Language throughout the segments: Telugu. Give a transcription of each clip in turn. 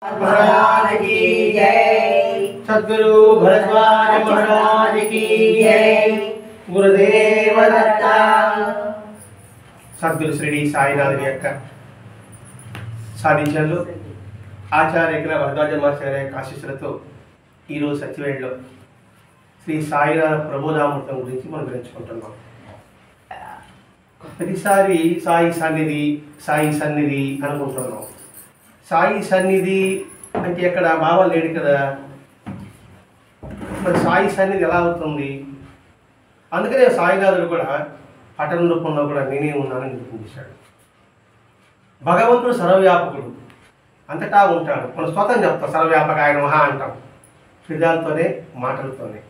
महाराज की जय। सद्गुरु भरद्वाज महाराज की जय। गुरुदेव दत्ता। సద్గురు శ్రీ సాయినాథ్ యొక్క సాధించాలు ఆచార్య భరద్వాజ మాస్టర్ యొక్క ఆశీస్సులతో ఈరోజు సత్యవేళలో శ్రీ సాయినాథ ప్రబోధామృతం గురించి మనం గ్రహించుకుంటున్నాం. ప్రతిసారి సాయి సన్నిధి అనుకుంటున్నాం. సాయి సన్నిధి అంటే ఎక్కడ భావం లేడు కదా, మరి సాయి సన్నిధి ఎలా అవుతుంది? అందుకనే సాయినాథుడు కూడా పఠన రూపంలో కూడా నేనే ఉన్నానని నిరూపించాడు. భగవంతుడు సర్వవ్యాపకుడు, అంతటా ఉంటాడు. మనం స్వతం చెప్తాం సర్వవ్యాపకాయ మహా అంటాం, హృదయాలతోనే మాటలతోనే.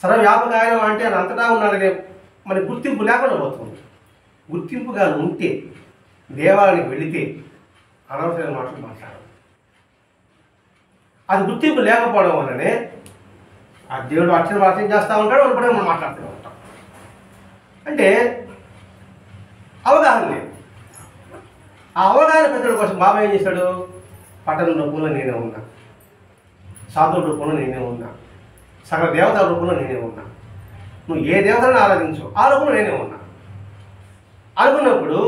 సర్వవ్యాపకాయ అంటే ఆయన అంతటా ఉన్నాడనే మన గుర్తింపు లేకుండా పోతుంది. గుర్తింపుగా ఉంటే దేవాలయానికి వెళితే అనవసరమైన మాటలు మాట్లాడడం. అది గుర్తింపు లేకపోవడం వల్లనే ఆ దేవుడు అక్షర భాషం చేస్తూ ఉంటాడు, వాళ్ళు కూడా మనం మాట్లాడుతూ ఉంటాం. అంటే అవగాహన లేదు. ఆ అవగాహన పెద్దల కోసం బాబా ఏం చేశాడు? పట్టణ రూపంలో నేనే ఉన్నా, సాధువుల రూపంలో నేనే ఉన్నా, సకల దేవతల రూపంలో నేనే ఉన్నా, నువ్వు ఏ దేవతలను ఆరాధించు ఆ రూపంలో నేనే ఉన్నా అనుకున్నప్పుడు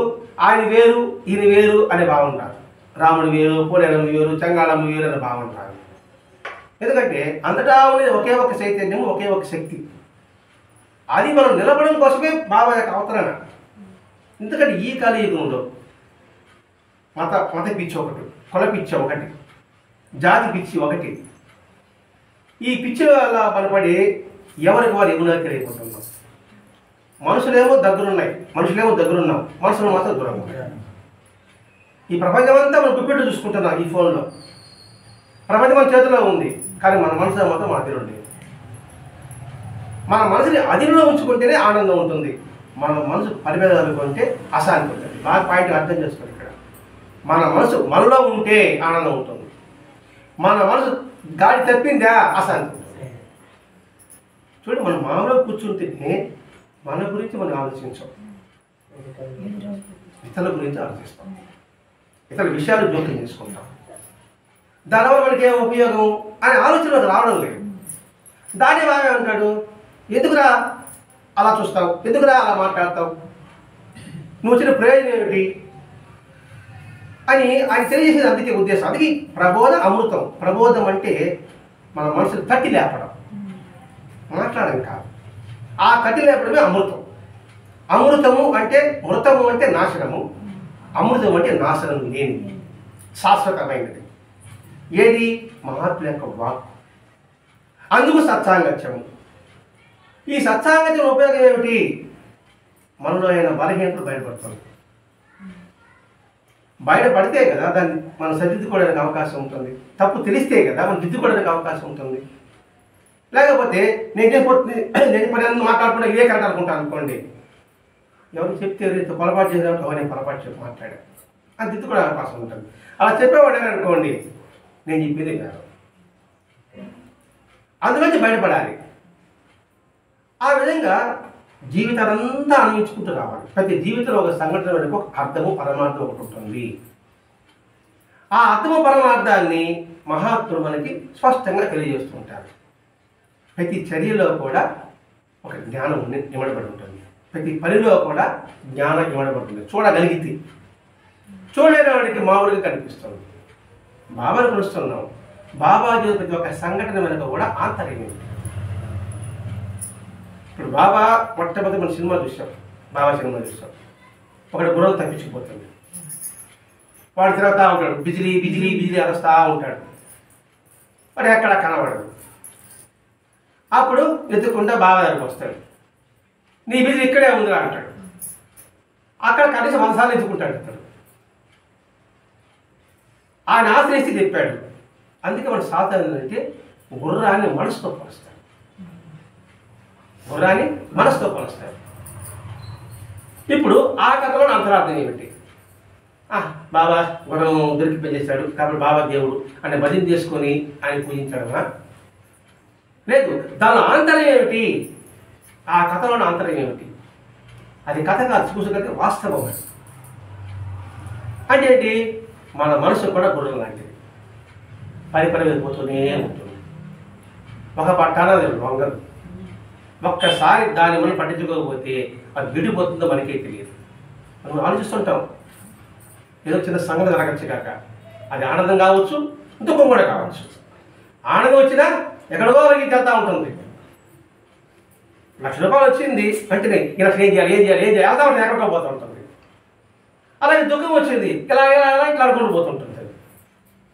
ఆయన వేరు ఈయన వేరు అనే భావం రాదు. రాముడు వేరు, పోలేరమ్మ వేరు, చంగాళమ్మ వేరు అనే భావం రాదు. ఎందుకంటే అంతటా ఉండేది ఒకే ఒక చైతన్యం, ఒకే ఒక శక్తి. అది మనం నిలబడడం కోసమే బాబా యొక్క అవతరణ. ఎందుకంటే ఈ కలియుగంలో మత పిచ్చి ఒకటి, కుల పిచ్చి ఒకటి, జాతి పిచ్చి ఒకటి. ఈ పిచ్చి వల్ల బలపడి ఎవరికి వారు ఎగునకి అయిపోతున్నాం. మనుషులేమో దగ్గరున్నాం, మనుషులు మాత్రం దూరంగా ఉన్నాయి. ఈ ప్రపంచం అంతా మనం గుప్పెట్టు చూసుకుంటున్నాం. ఈ ఫోన్లో ప్రపంచం మన చేతిలో ఉంది, కానీ మన మనసులో మాత్రం మన అదిలో లేదు. మన మనసుని అదిలో ఉంచుకుంటేనే ఆనందం ఉంటుంది. మన మనసు పరిభేదాలు కొంటే అశాంతి ఉంటుంది. బాగా పాయింట్ అర్థం చేసుకోండి. ఇక్కడ మన మనసు మనలో ఉంటే ఆనందం ఉంటుంది, మన మనసు గాడి తప్పిందా అశాంతి ఉంటుంది. చూడండి, మనం మామూలుగా కూర్చుంటేనే మన గురించి మనం ఆలోచించాం, ఇతరుల గురించి ఆలోచిస్తాం, ఇతర విషయాలు జోక్యం చేసుకుంటాం. దానివల్ల మనకి ఏం ఉపయోగం అనే ఆలోచన రావడం లేదు. దాన్ని బాగా అంటాడు, ఎందుకురా అలా చూస్తావు, ఎందుకురా అలా మాట్లాడతావు, నువ్వు వచ్చిన ప్రయోజనం ఏమిటి అని ఆయన తెలియజేసేది. అందుకే ఉద్దేశం. అందుకే ప్రబోధ అమృతం. ప్రబోధం అంటే మన మనసును తట్టి లేపడం, మాట్లాడడం కాదు. ఆ తట్టి లేపడమే అమృతం. అమృతము అంటే మృతము అంటే నాశనము, అమృతం అంటే నాశనం లేనిది, శాశ్వతమైనది. ఏది? మహాత్ముల యొక్క వాక్కు. అందుకు సత్సాంగత్యము. ఈ సత్సాంగత్యం ఉపయోగం ఏమిటి? మనలో అయిన బలహీనతలు బయటపడుతుంది. బయటపడితే కదా దాన్ని మనం సరిదిద్దుకోవడానికి అవకాశం ఉంటుంది. తప్పు తెలిస్తే కదా మనం దిద్దుకోవడానికి అవకాశం ఉంటుంది. లేకపోతే నేను పని మాట్లాడకుండా ఇదే కరెక్ట్ అనుకుంటాను అనుకోండి, ఎవరు చెప్తే ఎవరైతే పొరపాటు చేసినట్టు నేను పొరపాటు చెప్పి మాట్లాడాను అని దిద్దుకోవడం అవకాశం ఉంటుంది. అలా చెప్పేవాడు అనుకోండి, నేను చెప్పింది కాదు. అందులోంచి బయటపడాలి. ఆ విధంగా జీవితాలంతా అన్వించుకుంటూ రావాలి. ప్రతి జీవితంలో ఒక సంఘటన వెనుక ఒక అర్థము పరమార్థం ఒకటి ఉంటుంది. ఆ అర్థము పరమార్థాన్ని మహాత్ములు మనకి స్పష్టంగా తెలియజేస్తుంటారు. ప్రతి చర్యలో కూడా ఒక జ్ఞానం ఇవ్వబడి ఉంటుంది. ప్రతి పనిలో కూడా జ్ఞానం ఇవ్వబడుతుంది. చూడగలిగితే, చూడలేని వాడికి మామూలుగా కనిపిస్తుంది. బాబాను కొలుస్తున్నాం. బాబా ప్రతి ఒక్క సంఘటన వెనుక కూడా ఆంతర్యం ఉంది. ఇప్పుడు బాబా మొట్టమొదటి మన సినిమా చూసాం, బాబా సినిమా చూసాం. ఒకటి గుర్రం తప్పించిపోతుంది, వాడు తిరుగుతూ ఉంటాడు, బిజిలీ బిజిలీ బిజిలీ అరుస్తూ ఉంటాడు, వాడు ఎక్కడ కనబడదు. అప్పుడు ఎత్తుకుంటా బాబా దగ్గరికి వస్తాడు, నీ బిజిలీ ఇక్కడే ఉందిరా అంటాడు. అక్కడ కనీసం 100 సార్లు ఎత్తుకుంటాడు అతడు. ఆయన ఆశ్రయిస్తే చెప్పాడు. అందుకే మన సాధన అంటే గుర్రాన్ని మనసుతో పోలుస్తాడు. గుర్రాన్ని మనసుతో పోలుస్తాడు. ఇప్పుడు ఆ కథలో అంతరార్థం ఏమిటి? బాబా గుర్రం దొరికిపోయేసాడు కాబట్టి బాబా దేవుడు అనే భజన చేసుకొని ఆయన పూజించడమా? లేదు. దాని ఆంతర్యం ఏమిటి? ఆ కథలోని ఆంతర్యం ఏమిటి? అది కథ కాదు, చూసుకుంటే వాస్తవం. అంటే ఏంటి? మన మనసు కూడా గుర్రం లాంటిది. వెళ్ళిపోతూనే ఉంటుంది. ఒక పట్టాన లొంగదు. ఒక్కసారి దాన్ని మనం పట్టించుకోకపోతే అది విడిపోతుందో మనకే తెలియదు. మనం ఆలోచిస్తుంటాం, ఏదో చిన్న సంఘటన జరగచ్చు కాక, అది ఆనందం కావచ్చు, దుఃఖం కూడా కావచ్చు. ఆనందం వచ్చినా ఎక్కడికో వెళ్తూ ఉంటుంది. ₹1,00,000 వచ్చింది అంటే ఈ లక్ష ఏం చేయాలి వెళ్తా ఉంటుంది, ఎక్కడికో పోతూ ఉంటుంది. అలాగే దుఃఖం వచ్చింది, ఇలా ఇట్లా ఆడుకుంటూ పోతుంటుంది.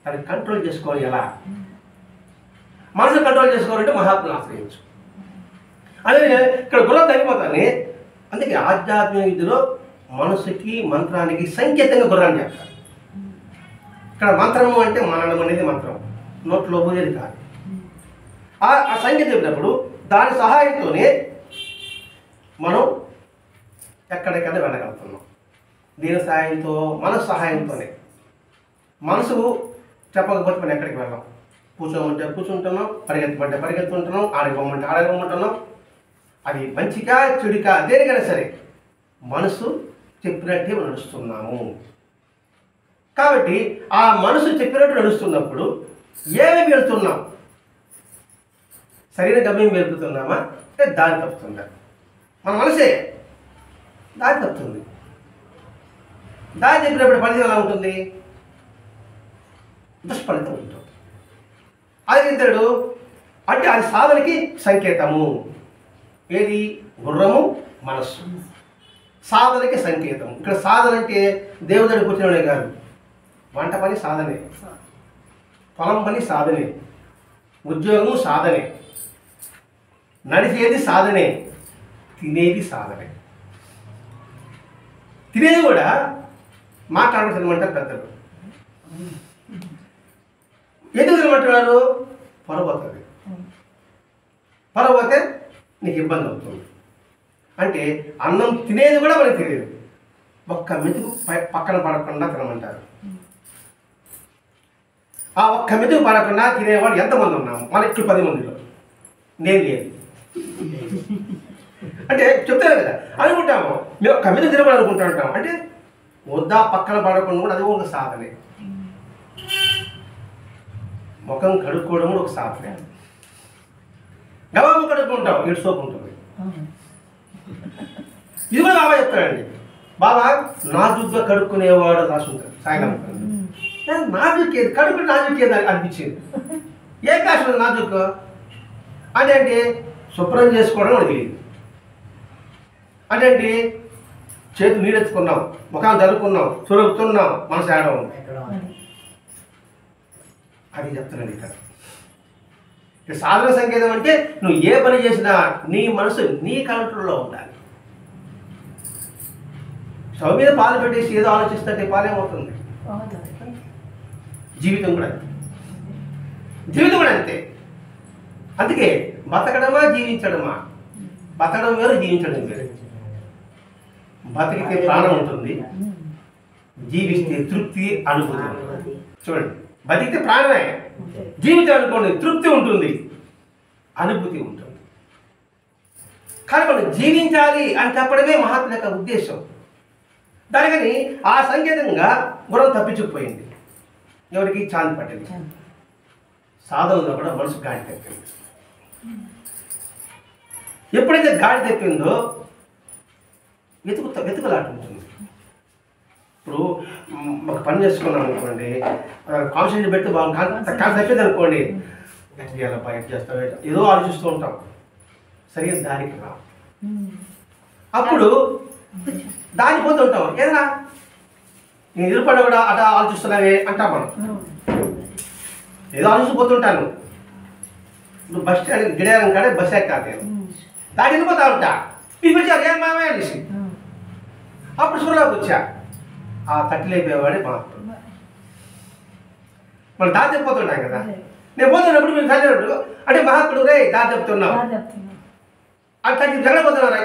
దాన్ని కంట్రోల్ చేసుకోవాలి ఎలా? మనసు కంట్రోల్ చేసుకోవాలంటే మహాత్ముని ఆశ్రయించు. అదే ఇక్కడ గుర్రం తగ్గిపోతానే. అందుకే ఆధ్యాత్మిక విద్యలో మనసుకి మంత్రానికి సంకేతంగా గుర్రాన్ని చెప్తారు. ఇక్కడ మంత్రము అంటే మననం అనేది మంత్రం, నోట్లో పోయేది కాదు. ఆ సంకేతం చెప్పినప్పుడు దాని సహాయంతోనే మనం ఎక్కడికైనా వెళ్ళగలుగుతున్నాం. దీని సహాయంతో, మనసు సహాయంతోనే. మనసు చెప్పకపోతే మనం ఎక్కడికి వెళ్ళాం. కూర్చోమంటే కూర్చుంటున్నాం, పరిగెత్తమంటే పరిగెత్తుంటున్నాం, ఆడగమంటే ఆడగమంటున్నాం. అది మంచిగా చెడుగా దేనికైనా సరే మనసు చెప్పినట్టే నడుస్తున్నాము. కాబట్టి ఆ మనసు చెప్పినట్టు నడుస్తున్నప్పుడు ఏమేమి వెళ్తున్నాం? సరైన గమ్యం వెళ్తున్నామా అంటే దారి తప్పుతుందా? మన మనసే దారి తప్పుతుంది. దారి చెప్పినప్పుడు ఫలితం ఎలా ఉంటుంది? దుష్ఫలితం ఉంటుంది. అది ఇద్దడు అంటే అది సాధనకి సంకేతము. ఏది? గుర్రము మనస్సు సాధనకి సంకేతం. ఇక్కడ సాధన అంటే దేవుడిని కూర్చోనే కాదు, వంట పని సాధనే, పొలం పని సాధనే, ఉద్యోగము సాధనే, నడిచేది సాధనే, తినేది సాధనే. తినేది కూడా మాట్లాడడం తినమంటారు పెద్దలు. ఎందుకు తినమంటున్నారు? పొరపోతుంది. పొరపోతే నీకు ఇబ్బంది అవుతుంది. అంటే అన్నం తినేది కూడా మనకి తెలియదు. ఒక్క మెతుకు పక్కన పడకుండా తినమంటారు. ఆ ఒక్క మెతుకు పడకుండా తినేవాడు ఎంతమంది ఉన్నాము? మన ఇక్కడ 10 మందిలో నేను లేదు. అంటే చెప్తాను కదా, అనుకుంటాము మేము ఒక్క మెతుకు తినమని అనుకుంటా ఉంటాం. అంటే వద్దా పక్కన పడకుండా కూడా అది ఒక సాధనే. ముఖం కడుక్కోవడం కూడా ఒక సాధనే. గవాము కడుక్కుంటాం, ఇటు సోపు ఉంటుంది. ఇది కూడా బాబా చెప్తాడండి. బాబా నాజుగ్గా కడుక్కునేవాడు రాసుకుంటాడు. సాయంకాలం నాజుకేది కడుపు నాజుకేది అనిపించింది. ఏ కాశం నాజుక్ అంటే శుభ్రం చేసుకోవడం మనకి తెలియదు. అంటే చేతులు నీరెత్తుకున్నాం, ముఖాన్ని జరుపుకున్నాం, సురుకుతున్నాం, మనసు ఆడడం అది చెప్తున్నాడు ఇక్కడ. సాధన సంకేతం అంటే నువ్వు ఏ పని చేసినా నీ మనసు నీ కంట్రోల్లో ఉండాలి. స్టవ్ మీద పాలు పెట్టేసి ఏదో ఆలోచిస్తుంటే పాలేమవుతుంది? జీవితం కూడా అంతే. జీవితం కూడా అంతే. అందుకే బతకడమా జీవించడమా? బతకడం వేరు, జీవించడం వేరు. బతికితే ప్రాణం ఉంటుంది, జీవిస్తే తృప్తి, అనుభూతి ఉంటుంది. చూడండి, బతికితే ప్రాణమే, జీవితం అనుకోండి తృప్తి ఉంటుంది, అనుభూతి ఉంటుంది. కానీ మనం జీవించాలి అని చెప్పడమే మహాత్మ యొక్క ఉద్దేశం. దానికని ఆ సంకేతంగా గుర్రం తప్పించుకుపోయింది. ఎవరికి? చాంద్ పట్టింది. సాధనలో కూడా మనసు గాడి తప్పింది. ఎప్పుడైతే గాడి తప్పిందో వెతుకులాట ఉంటుంది. ఇప్పుడు ఒక పని చేసుకున్నాం అనుకోండి, కాన్సన్ట్రేట్ పెడితే బాగుంది, కానీ తప్పింది అనుకోండి, ఎట్ చేయాలి ఎట్ చేస్తాం, ఏదో ఆలోచిస్తూ ఉంటాం, సరిగ్గా దానికి రా. అప్పుడు దాని పోతుంటాం. ఏదైనా నేను ఎదురుపడ కూడా అలా ఆలోచిస్తున్నావే అంటాం. మనం ఏదో ఆలోచిపోతుంటాను. ఇప్పుడు బస్ స్టాండ్ గిడారం కాడే బస్ ఎక్కాను నేను, దాని వెళ్ళిపోతా ఉంటా. మీరు వచ్చారు ఏం మామే అనేసి. అప్పుడు సురలోకి వచ్చా. ఆ తట్టిలేపోయేవాడే మహాత్ముడు. మనం దారి చెప్పుతుంటాం కదా. నేను పోతున్నప్పుడు మీరు చదివినప్పుడు అంటే మహాత్ముడు రే దారి చెప్తున్నావు అది తగ్గి జగడపోతున్నారు.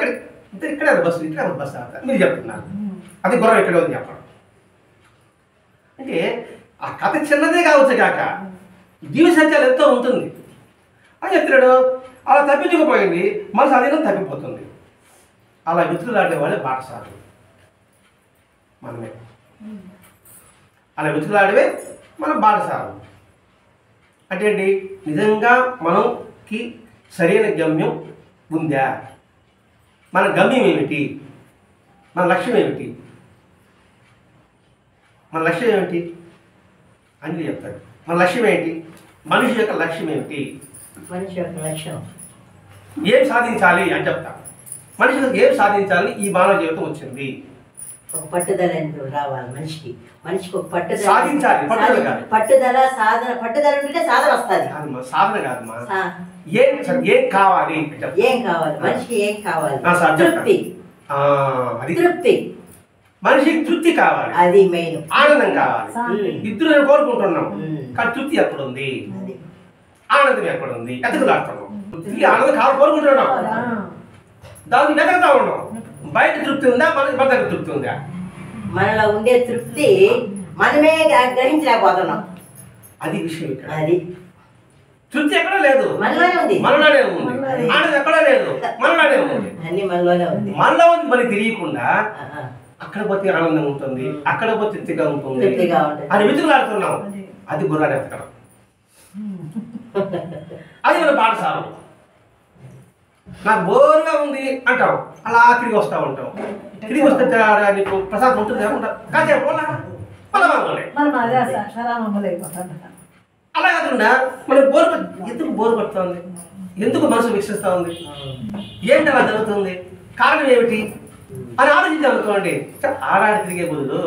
ఇక్కడే బస్సు, ఇక్కడ బస్సు ఆడతారు, మీరు చెప్తున్నారు. అది గుర్రం ఇక్కడ ఉంది చెప్పడం. అంటే ఆ కథ చిన్నదే కావచ్చు కాక జీవి సత్యాలు ఎంతో ఉంటుంది అని చెప్తున్నాడు. అలా తప్పించుకుపోయింది, మనసు అధీనం తప్పిపోతుంది. అలా వెతుకులాడేవాళ్ళే బాటసారులు మనమే. అలా వెతుకులాడేవే మనం బాటసారులు. అంటే ఏంటి? నిజంగా మనకి సరైన గమ్యం ఉందా? మన గమ్యం ఏమిటి? మన లక్ష్యం ఏమిటి? మన లక్ష్యం ఏమిటి అని చెప్తాడు. మన లక్ష్యం ఏంటి? మనిషి యొక్క లక్ష్యం ఏమిటి? మనిషి యొక్క లక్ష్యం ఏం సాధించాలి అని చెప్తా. మనిషి ఏం సాధించాలని ఈ మానవ జీవితం వచ్చింది? ఒక పట్టుదల రావాలి మనిషికి. మనిషికి ఒక పట్టుదల సాధించాలి. పట్టుదల సాధన. పట్టుదల ఉంటే సాధన వస్తుంది. సాధన కాదమ్మా. ఏం కావాలి? ఏం కావాలి మనిషికి? ఏం కావాలి? తృప్తి. తృప్తి. మనిషికి తృప్తి కావాలి. అది మెయిన్. ఆనందం కావాలి. ఇద్దరు నేను కోరుకుంటున్నాం, కానీ తృప్తి ఎక్కడుంది? ఆనందం ఎక్కడుంది? ఎతకులాడుతున్నాం. ఈ ఆనందం కావాలి కోరుకుంటున్నాం, దాన్ని వెతకుతా ఉన్నాం. బయట తృప్తి ఉందా? మన దగ్గర తృప్తి ఉందా? మనలో ఉండే తృప్తి మనమే గ్రహించలేకపోతున్నాం. అది విషయం. ఇక్కడ అది తృప్తి ఎక్కడా లేదు, మనలోనే ఉంది. మనలోనే ఉంది. ఆనందం ఎక్కడా లేదు, మనలోనే ఉంది. అన్ని మనలోనే ఉంది. మనలో ఉంది మనకి తెలియకుండా అక్కడ పోతే ఆనందం ఉంటుంది, అక్కడ పోతే తృప్తిగా ఉంటుంది అని వెతుకులాడుతున్నాం. అది గుర్రాన్ని ఎత్తకడం. అది మన పాఠశాల. నాకు బోరుగా ఉంది అంటావు, అలా తిరిగి వస్తూ ఉంటావు. తిరిగి వస్తే నీకు ప్రసాదం ఉంటుంది కాసేపు అలా కాకుండా మనకు ఎందుకు బోరు పడుతుంది? ఎందుకు మనసు వికసిస్తూ ఉంది? ఏంటి అలా జరుగుతుంది? కారణం ఏమిటి అని ఆలోచించాం అనుకోండి. ఆడాడి తిరిగే బదులు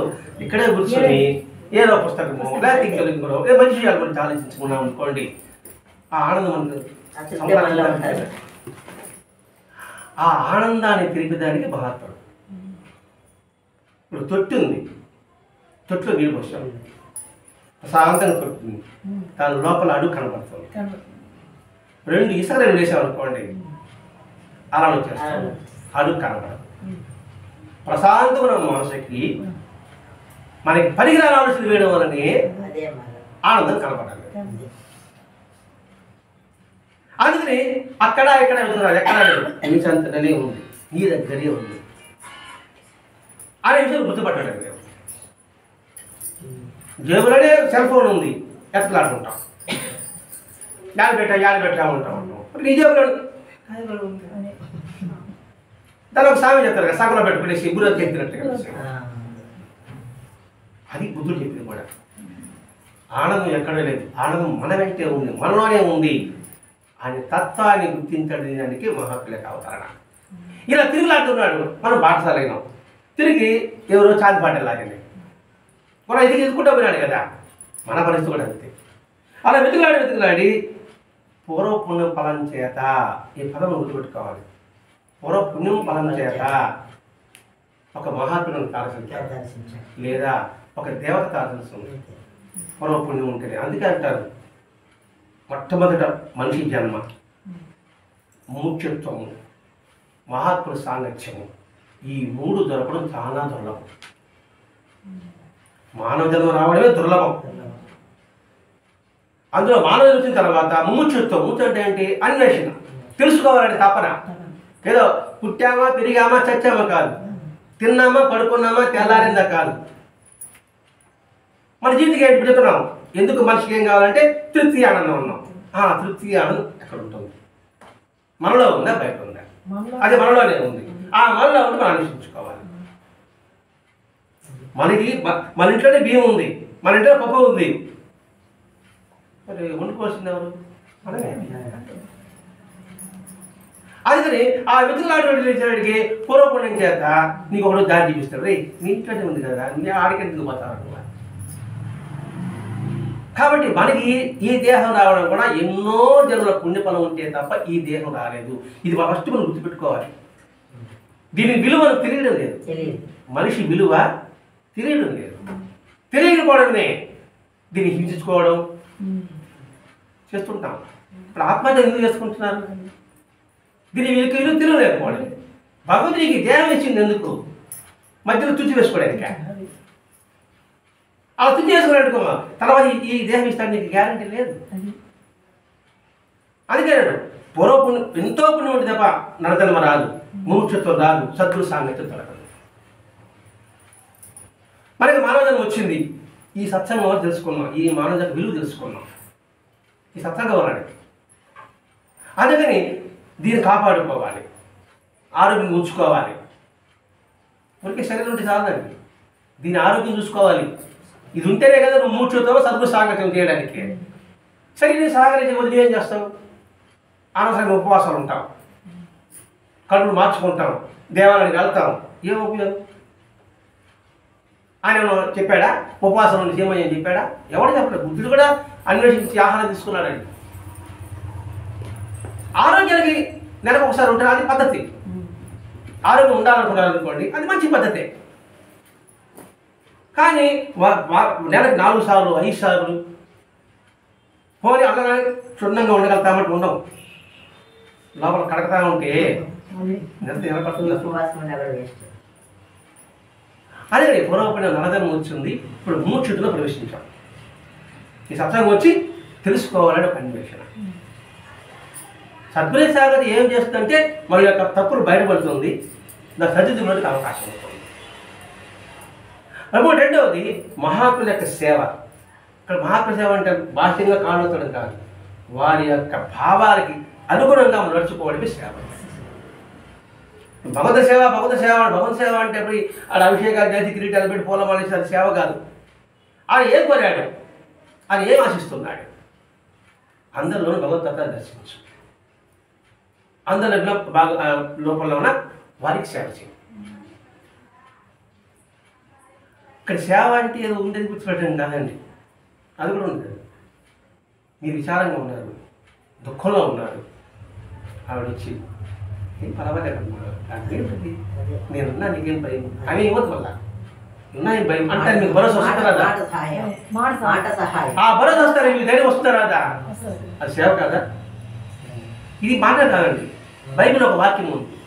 ఇక్కడే కూర్చొని ఏదో పుస్తకము లేకపోతే ఇంకొకరో ఏ మంచి విషయాల గురించి ఆలోచించుకున్నాం అనుకోండి, ఆ ఆనందం మనకు. ఆ ఆనందాన్ని తిరిగేదానికి మహాత్ముడు. ఇప్పుడు తొట్టి ఉంది, తొట్టిలో నీళ్ళు పోసాం, ప్రశాంతంగా తొట్టింది, దాని లోపల అడుగు కనపడుతుంది. 2 ఇసుకలు వేసామనుకోండి, అలా వచ్చేస్తాం, అడుగు కనపడదు. ప్రశాంతమైన మనసుకి మనకి పరికరాలు ఆలోచన వేయడం వలనే ఆనందం కనపడాలి. అందుకని అక్కడ ఇక్కడ వెళ్తున్నారు, ఎక్కడ లేదు, నీ సంతనే ఉంది, నీ దగ్గరే ఉంది అనే విషయం గుర్తుపట్టాడు. మేము జేబులోనే సెల్ ఫోన్ ఉంది, ఎత్తలాడుకుంటాం, యాడ పెట్టా ఉంటాం. నీ జేబులో దాని ఒక సామెత చెప్తారు కదా, సగంలో పెట్టుకునేసి గురు ఎత్తినట్టుగా. అది బుద్ధుడు చెప్పింది కూడా. ఆనందం ఎక్కడ లేదు, ఆనందం మన వెంటే ఉంది, మనలోనే ఉంది అని తత్వాన్ని గుర్తించడానికి మహాత్ములకు అవతరణ. ఇలా తిరుగులాడుతున్నాడు. మనం బాటసాల అయినాం, తిరిగి ఎవరో చాతి పాటలు లాగండి, మనం ఇది ఎదుర్కొంటూ పోయినాడు కదా. మన పరిస్థితి కూడా అంతే. అలా వెతుకులాడి పూర్వపుణ్యం ఫలం చేత, ఈ పదం గుర్తుపెట్టుకోవాలి, పూర్వపుణ్యం ఫలం చేత ఒక మహాత్ములను దర్శించాలి లేదా ఒక దేవత దర్శిస్తుంది. పూర్వపుణ్యం ఉంటుంది. అందుకే అంటారు, మొట్టమొదట మనిషి జన్మ, ముఖ్యత్వము, మహాత్ముల సాంగత్యము, ఈ 3 దొరకడం చాలా దుర్లభం. మానవ జన్మ రావడమే దుర్లభం. అందులో మానవ వచ్చిన తర్వాత ముముక్షుత్వం. ముచ్చు అంటే ఏంటి? అన్వేషణ, తెలుసుకోవాలని తపన. ఏదో పుట్టామా పెరిగామా చచ్చామా కాదు, తిన్నామా పడుకున్నామా తెల్లారిందా కాదు. మన జీవితం ఏంటి చెప్తున్నాం? ఎందుకు మనిషికి ఏం కావాలంటే తృప్తి ఆనందం ఉన్నాం. తృప్తి ఆనందం ఎక్కడ ఉంటుంది? మనలో ఉందా బయట ఉందా? అది మనలోనే ఉంది. ఆ మనలో ఉండి మనం అన్వేషించుకోవాలి. మన ఇంట్లోనే బియ్యం ఉంది, మన ఇంట్లో పప్పు ఉంది, మరి వండుకోవాల్సింది ఎవరు? మనమే. అందుకని ఆ వెతుకులాడికి పూర్వపుణ్యం చేత నీకు ఒకటి దారి చూపిస్తాడు. రే నీ ఇంట్లోనే ఉంది కదా, నీ ఆడికి ఎందుకు పోతారు? కాబట్టి మనకి ఈ దేహం రావడం కూడా ఎన్నో జన్మల పుణ్యఫలం ఉంటే తప్ప ఈ దేహం రాలేదు. ఇది ఫస్ట్ మనం గుర్తుపెట్టుకోవాలి. దీని విలువ మనకు తెలియడం లేదు. మనిషి విలువ తెలియడం లేదు. తెలియకపోవడమే దీన్ని హింసించుకోవడం చేస్తుంటాం. ఇప్పుడు ఆత్మహత్య ఎందుకు చేసుకుంటున్నారు? దీని విలువ తెలియలేకపోవడం. భగవంతుడికి దేహం ఇచ్చింది ఎందుకు? మధ్యలో తుచ్చి వేసుకోవడానికి. అలా తుచ్చి వేసుకున్నట్టుకో తర్వాత ఈ దేహం ఇస్తాడు, నీకు గ్యారంటీ లేదు. అందుకే పూర్వపుణ్యం ఎంతో పుణ్యం ఉంటే తప్ప నరజన్మ రాదు, ముముక్షత్వం రాదు, సద్గురు సాంగత్యం దొరకదు. మనకి మానవ జన్మ వచ్చింది, ఈ సత్సంగం తెలుసుకున్నాం, ఈ మానవ జన్మ విలువ తెలుసుకున్నాం. ఈ సత్సంగం వలనే. అందుకని దీన్ని కాపాడుకోవాలి, ఆరోగ్యం ఉంచుకోవాలి. ఊరికే శరీరం ఉంటే చాలండి, దీని ఆరోగ్యం చూసుకోవాలి. ఇది ఉంటేనే కదా నువ్వు మూర్ఛతో సద్గురు సాంగత్యం చేయడానికి. శరీరం సహకరించే వదిలి ఏం చేస్తావు? అనవసరంగా ఉపవాసాలు ఉంటాం, కడుపులు మార్చుకుంటాం, దేవాలయానికి వెళ్తాం. ఏం ఉపయోగం? ఆయన చెప్పాడా ఉపవాసం నుండి చేయమని చెప్పాడా? ఎవడు చెప్పలేదు. బుద్ధుడు కూడా అన్వేషించి ఆహారం తీసుకున్నాడండి. ఆరోగ్యానికి నెలకు ఒకసారి ఉంటారు, అది పద్ధతి. ఆరోగ్యం ఉండాలనుకున్నారు అనుకోండి, అది మంచి పద్ధతే. కానీ నెలకు 4 సార్లు 5 సార్లు పోనీ అలా క్షుణ్ణంగా ఉండగలుగుతామంటే ఉండవు. లోపల కడగతా ఉంటే ఎంత ఎలా పడుతుంది? అదే పూర్వపడిన నరదనం వచ్చింది. ఇప్పుడు మూర్ఛితులో ప్రవేశించాం. ఈ సత్సంగం వచ్చి తెలుసుకోవాలని ఒక అన్వేషణ. సద్గురు సాగతి ఏం చేస్తుందంటే మన యొక్క తప్పులు బయటపడుతుంది, దాని సరిదిద్దుకోవడానికి అవకాశం ఉంటుంది. అప్పుడు రెండవది మహాత్ముల యొక్క సేవ. ఇక్కడ మహాత్ముల సేవ అంటే బాహ్యంగా కానుతడం కాదు, వారి యొక్క భావాలకి అనుగుణంగా మనం నడుచుకోవడమే సేవ. భగవత సేవ భగవత సేవ భగవత సేవ అంటే ఇప్పుడు ఆడ అభిషేకాలు చేసి కిరీటాలు పెట్టి పూలమాలేసి అది సేవ కాదు. ఆయన ఏం కోరాడు, ఆయన ఏం ఆశిస్తున్నాడు? అందరిలోనూ భగవద్గీతను దర్శించు, అందరిలో బాగా లోపల ఉన్న వారికి సేవ చేయి. ఇక్కడ సేవ అంటే ఏదో ఉండేది గుర్తుపెట్టడం కాదండి, అది కూడా ఉండదు. మీరు విచారంగా ఉన్నారు, దుఃఖంలో ఉన్నారు, ఆవిడ వచ్చి ఏం పర్వాలేదమ్మా, నాకేంటది, నేనున్నా, నీకేం భయం అని ఇవ్వదు. వల్ల ఉన్నాయి భయం అంటే మీకు భరోసా వస్తుందా? ఆ భరోసా వస్తారా? మీకు ధైర్యం వస్తుందా రాదా? అది సేవ కాదా? ఇది మాట కాదండి. బైబిల్ ఒక వాక్యం ఉంది,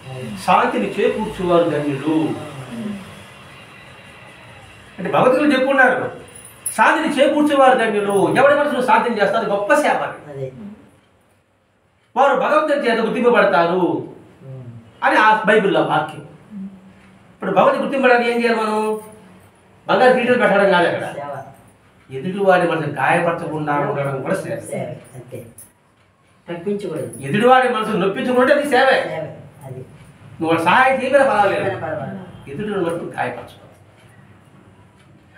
శాంతిని చేకూర్చువారు ధన్యులు అంటే భగవద్గీతలు చెప్పుకున్నారు. శాంతిని చేకూర్చేవారు ధన్యులు. ఎవరి మనసును శాంతిని చేస్తారు, గొప్ప సేవ. వారు భగవంతుని చేత గుర్తింపబడతారు అని ఆ బైబిల్లో వాక్యం. ఇప్పుడు భగవంతుని గుర్తింపడానికి ఏం చేయాలి? మనం బంగారు కిరీటాలు పెట్టడం కాదు, అక్కడ ఎదుటి వాడి మనసు గాయపరచకుండా ఉండడం కూడా సేవ. ఎదుటివాడి మనసు నొప్పించకుండా అది సేవే. నువ్వు సహాయం చేయగల పర్వాలేదు, ఎదుటి మనసు గాయపరచు.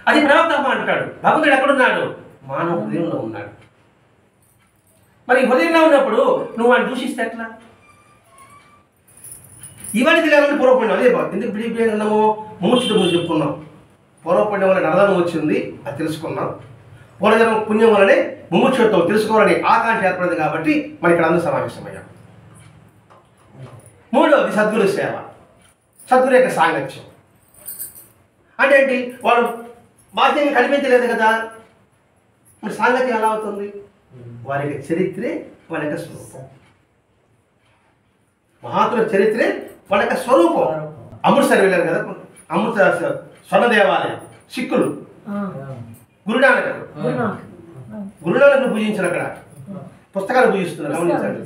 అది ప్రవక్తమ్మ అంటాడు. భగవంతుడు ఎక్కడున్నాడు? మానవ హృదయంలో ఉన్నాడు. మరి హృదయంలో ఉన్నప్పుడు నువ్వు వాడిని దూషిస్తే ఎట్లా? ఇవన్నీ తెలియాలని పూర్వపుణ్యం. అదే ఎందుకు పిడిపోయినాము? మూర్ఛిత ముందు చెప్పుకున్నాం. పూర్వపుణ్యం వల్ల నరదనం వచ్చింది, అది తెలుసుకున్నాం. పూర్వజన్మ పుణ్యం వల్లనే ముముక్షుత్వం తెలుసుకోవాలని ఆకాంక్ష ఏర్పడింది కాబట్టి మన ఇక్కడ అందరూ సమావేశమయ్యాం. మూడవది సద్గురు సేవ, సద్గురు యొక్క సాంగత్యం. అంటే ఏంటి? వాళ్ళు బాహ్యంగా కనిపించలేదు కదా, మరి సాంగత్యం ఎలా అవుతుంది? వారి యొక్క చరిత్రే వాళ్ళ యొక్క స్వరూపం. మహాత్ముల చరిత్రే వాళ్ళ యొక్క స్వరూపం. అమృత్సర్ వెళ్ళారు కదా, అమృత్సర్ స్వర్ణ దేవాలయం, సిక్కులు గురునానక్ పూజించారు. అక్కడ పుస్తకాలు పూజిస్తున్నారు, గమనించండి.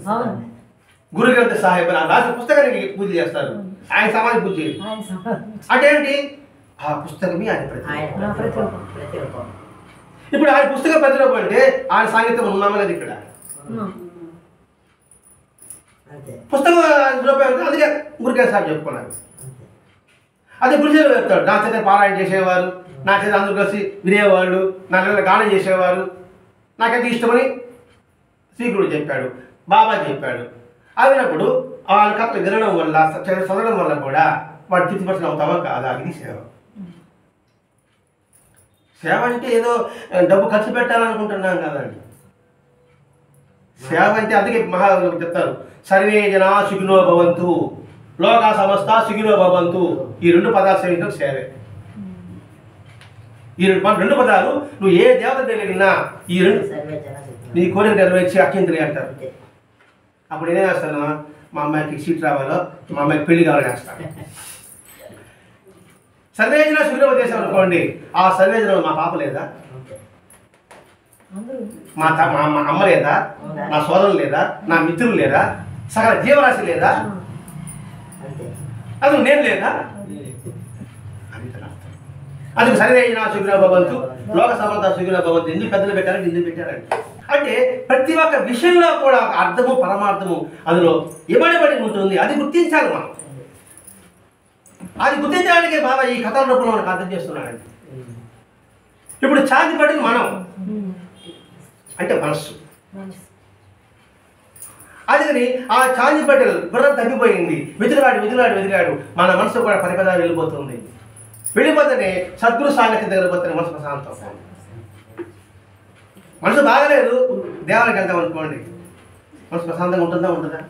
గురు గ్రంథ సాహెబ్ రాసిన పుస్తకానికి పూజ చేస్తారు, ఆయన సమాధి పూజ చేయరు. అంటే ఏంటి? ఆ పుస్తకమే ఆయన ప్రతిరూపం. ఇప్పుడు ఆయన పుస్తకం ప్రతిరూపం అంటే ఆయన సాంగత్యం ఉన్నామనేది ఇక్కడ పుస్తకం రూపాయలు. అందుకే గురుగారు సార్ చెప్పుకున్నారు. అదే గురుజీలు చెప్తాడు, నా చేత పారాయణ చేసేవారు, నా చేత అందరూ కలిసి వినేవాళ్ళు, నా నెల గానం చేసేవారు, నాకైతే ఇష్టమని శ్రీగురుడు చెప్పాడు, బాబా చెప్పాడు. అయినప్పుడు వాళ్ళ కథలు వినడం వల్ల చదవడం వల్ల కూడా వాడు తృప్తిపరచడం అవుతావా కాదా? ఇది సేవ. సేవ అంటే ఏదో డబ్బు ఖర్చు పెట్టాలనుకుంటున్నాం కదండి. సేవ అంటే అందుకే మహాత్ములు చెప్తారు, సర్వే జనా సుఖినో భవంతు, లోకా సమస్త సుఖినో భవంతు. ఈ 2 పదాలు సేవించడం సేవే. ఈ 2 పదాలు నువ్వు ఏ దేవత తెలిగినా ఈ 2 నీ కోరిక నెరవేర్చి అత్యంతరి అంటారు. అప్పుడు ఏం చేస్తాను? మా అమ్మాయికి సీట్ రావాలో, మా అమ్మాయికి పెళ్లి కావాలని వేస్తాను. సర్వేజన సుఖినో దేశం అనుకోండి, ఆ సర్వేజన మా పాప లేదా, మా అమ్మ లేదా, నా సోదరులు లేదా, నా మిత్రులు లేదా, సకల జీవరాశి లేదా, అది నేను లేదా? అందుకు సర్వేజన సుఖినో భవంతు, లోక సమస్త సుఖినో భవంతు. ఎందుకు పెద్దలు పెట్టారంటే ఎందుకు పెట్టారండి? అంటే ప్రతి ఒక్క విషయంలో కూడా ఒక అర్థము పరమార్థము అందులో ఇవ్వబడి ఉంటుంది. అది గుర్తించాలి మనం. అది గుర్తించడానికి బాబా ఈ కథల రూపంలో మనకు అర్థం చేస్తున్నాడండి. ఇప్పుడు చాంది పడింది మనం అంటే మనస్సు. అందుకని ఆ చాంది పట్టెలు గుర్రం తగ్గిపోయింది. వెతిరాడు మన మనసు కూడా పరిపదా వెళ్ళిపోతుంది. వెళ్ళిపోతేనే సద్గురు సాంగత్యం దగ్గర పోతే మనసు ప్రశాంతం. మనసు బాగలేదు, దేవాలయకి వెళ్తాం అనుకోండి, మనసు ప్రశాంతంగా ఉంటుందా?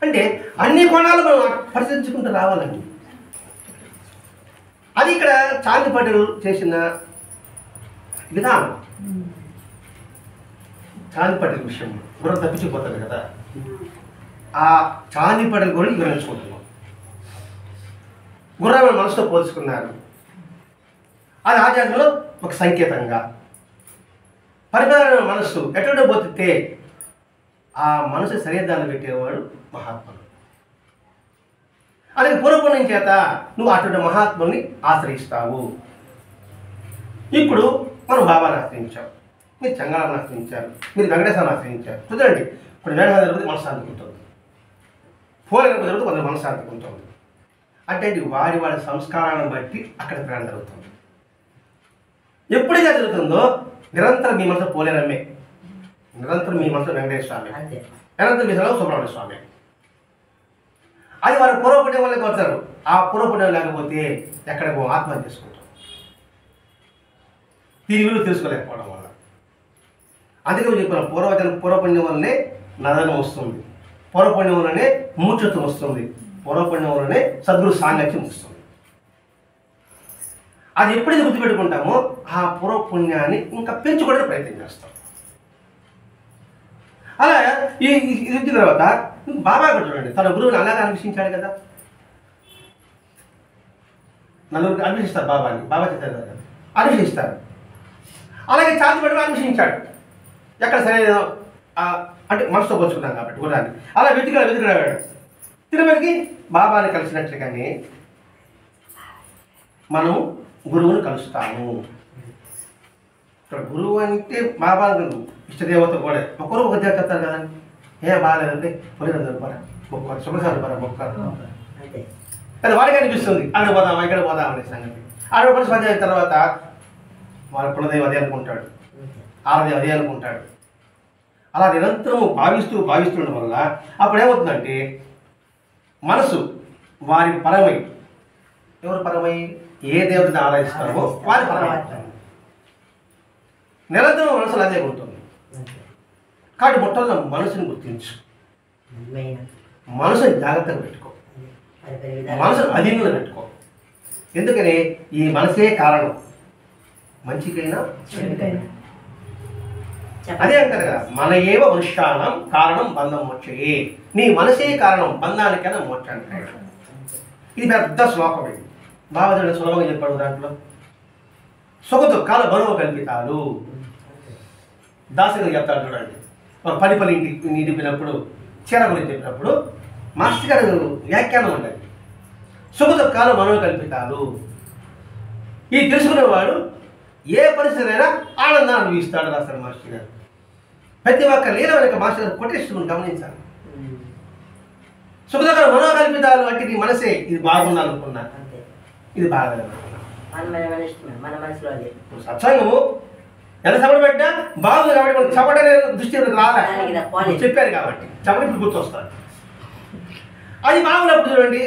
అంటే అన్ని కోణాలు మనం పరిశీలించుకుంటూ రావాలండి. అది ఇక్కడ చాంది పట్టెలు చేసిన విధానం. చాంది పట్టెల విషయం గుర్రం తప్పించిపోతుంది కదా, ఆ చాంది పట్టెల గురించి వివరించుకుంటున్నాం. గుర్రాన్ని మనసుతో పోల్చుకున్నారు. అది ఆచార్యంలో ఒక సంకేతంగా పరిపాలన మనస్సు ఎటువంటి పోతే ఆ మనసు శరీరాన్ని పెట్టేవాడు మహాత్ముడు. అలాగే పూర్వపుణ్యం చేత నువ్వు అటువంటి మహాత్ముని ఆశ్రయిస్తావు. ఇప్పుడు మనం బాబాని ఆశ్రయించాం, మీరు చంగాలను ఆశ్రయించారు, మీరు వెంకటేశ్వరాన్ని ఆశ్రయించారు. చూడండి, ఇప్పుడు వెంకటేశ్వర జరుగుతుంది మనశ్శాంతికి ఉంటుంది, పూర్వపు జరుగుతుంది కొంత మనశ్శాంతికి ఉంటుంది. అంటే వాడి సంస్కారాలను బట్టి అక్కడ ప్రయాణం జరుగుతుంది. ఎప్పుడైతే జరుగుతుందో నిరంతరం మీ మనసు పోలేరమ్మే, నిరంతరం మీ మనసు వెంకటేశ్వర స్వామి, నిరంతరం మీ మనసు సుబ్రహ్మణ్య స్వామి. అది వారు పూర్వపుణ్యం వల్లే కొడతారు. ఆ పూర్వపుణ్యం లేకపోతే ఎక్కడికో ఆత్మహత్య చేసుకుంటారు, దీని విలువ తెలుసుకోలేకపోవడం వల్ల. అందుకే చెప్పిన పూర్వపుణ్యం వల్లనే నదనం వస్తుంది, పూర్వపుణ్యం వల్లనే మూర్ఛత్వం వస్తుంది, పూర్వపుణ్యం వల్లనే సద్గురు సాంగత్యం వస్తుంది. అది ఎప్పుడైతే గుర్తుపెట్టుకుంటామో ఆ పూర్వపుణ్యాన్ని ఇంకా పెంచుకోవడానికి ప్రయత్నం చేస్తాం. అలా ఇది వచ్చిన తర్వాత బాబా కూడా చూడండి, తన గురువుని అలాగే అన్వేషించాడు కదా. నలుగురికి అన్వేషిస్తారు బాబాని, బాబా చెప్తారు కదా, అన్వేషిస్తారు. అలాగే చాంది పట్టుకు అన్వేషించాడు. ఎక్కడ సరైన అంటే మనసుతో పోల్చుకున్నాం కాబట్టి గుర్రాన్ని అలా వెతికాడు. తిరుమలకి బాబాని కలిసినట్లుగానే మనం గురువుని కలుస్తాము. ఇక్కడ గురువు అంటే బాబా ఇష్టదేవత కూడా ఒకరు ఒక దేవత చెప్తారు కదండి. బాగాలేదంటే పొలిదందరూ పరా మొక్కరు, శుభసారి పరా మొక్కరు, అది వాడికి అనిపిస్తుంది అక్కడ పోదామా ఇక్కడ పోదాం అనే సంగతి. ఆడ పడి స్వాధ్యాయం అయిన తర్వాత వాళ్ళ కులదేవి అదే అనుకుంటాడు, ఆరదేవి అదే అనుకుంటాడు. అలా నిరంతరము భావిస్తుండడం వల్ల అప్పుడు ఏమవుతుందంటే మనసు వారి పరమై, ఎవరు పరమై, ఏ దేవతను ఆరాధిస్తారో వారి పరమై నిరంతరం మనసులు అదే ఉంటుంది. కాబట్టి మొట్టమొదటి మనసుని గుర్తించు, మనసుని జాగ్రత్తగా పెట్టుకో, మనసును అధీనంలో పెట్టుకో. ఎందుకని ఈ మనసే కారణం మంచికైనా చెడుకైనా. అదే అంటారు కదా, మన ఏవ మనుష్యానం కారణం బంధం మోక్షయే. నీ మనసే కారణం బంధానికైనా మోక్షానికైనా. ఇది పెద్ద శ్లోకం. ఇది బాబాజీ సులభంగా చెప్పాడు. దాంట్లో సుఖ దుఃఖాల బరువు కల్పితాలు. దాసరి చెప్తాడు చూడండి, పని ఇంటికి నిండిపోయినప్పుడు చీర గురించి చెప్పినప్పుడు మాస్టర్ గారు వ్యాఖ్యానం ఉండదు. సుఖ దుఃఖాలు మనో కల్పితాలు. ఇది తెలుసుకునేవాడు ఏ పరిస్థితి అయినా ఆనందాన్ని అనుభవిస్తాడు రాస్తారు మాస్టర్ గారు. ప్రతి ఒక్క లీల వెనక మాస్టర్ గారు కొటేషన్ గమనించాలి. సుఖ దుఃఖాలు మనో కల్పితాలు అంటే నీ మనసే ఇది బాగుండాలనుకున్నా, ఇది బాగాలేదనుకున్నా. సత్సంగము ఎంత చమట పెట్టినా బాగుంది కాబట్టి మనకు చమట దృష్టి రాలే, చెప్పారు కాబట్టి చమట ఇప్పుడు గుర్తొస్తారు. అది బాగున్నప్పుడు చూడండి,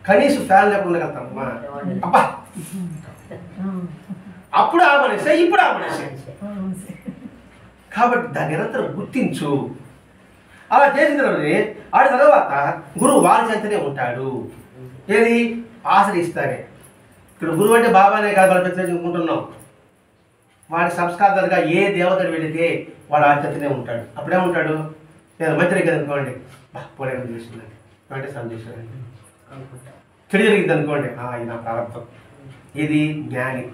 కనీసం ఫ్యాన్ లేకుండా ఉండగలుగుతామమ్మా. అబ్బా అప్పుడు ఆ మనసే, ఇప్పుడు ఆ మనసే. కాబట్టి దాన్ని నిరంతరం గుర్తించు. అలా చేసిన తర్వాత ఆడి తర్వాత గురువు వారి చెంతనే ఉంటాడు. ఏది ఆశ్రయిస్తానే. ఇక్కడ గురువు అంటే బాబానే కాదు మనం ప్రత్యేకించుకుంటున్నాం. వాడి సంస్కారాలుగా ఏ దేవతడు వెళితే వాడు ఆచరిస్తూనే ఉంటాడు. అప్పుడేముంటాడు, నేను మంచి దగ్గర అనుకోండి, పోలేక చేసిందండి, వెంకటేశ్వరం చేసిందండి. చెడు జరిగింది అనుకోండి, ఇది నా ప్రారంభం. ఇది జ్ఞాని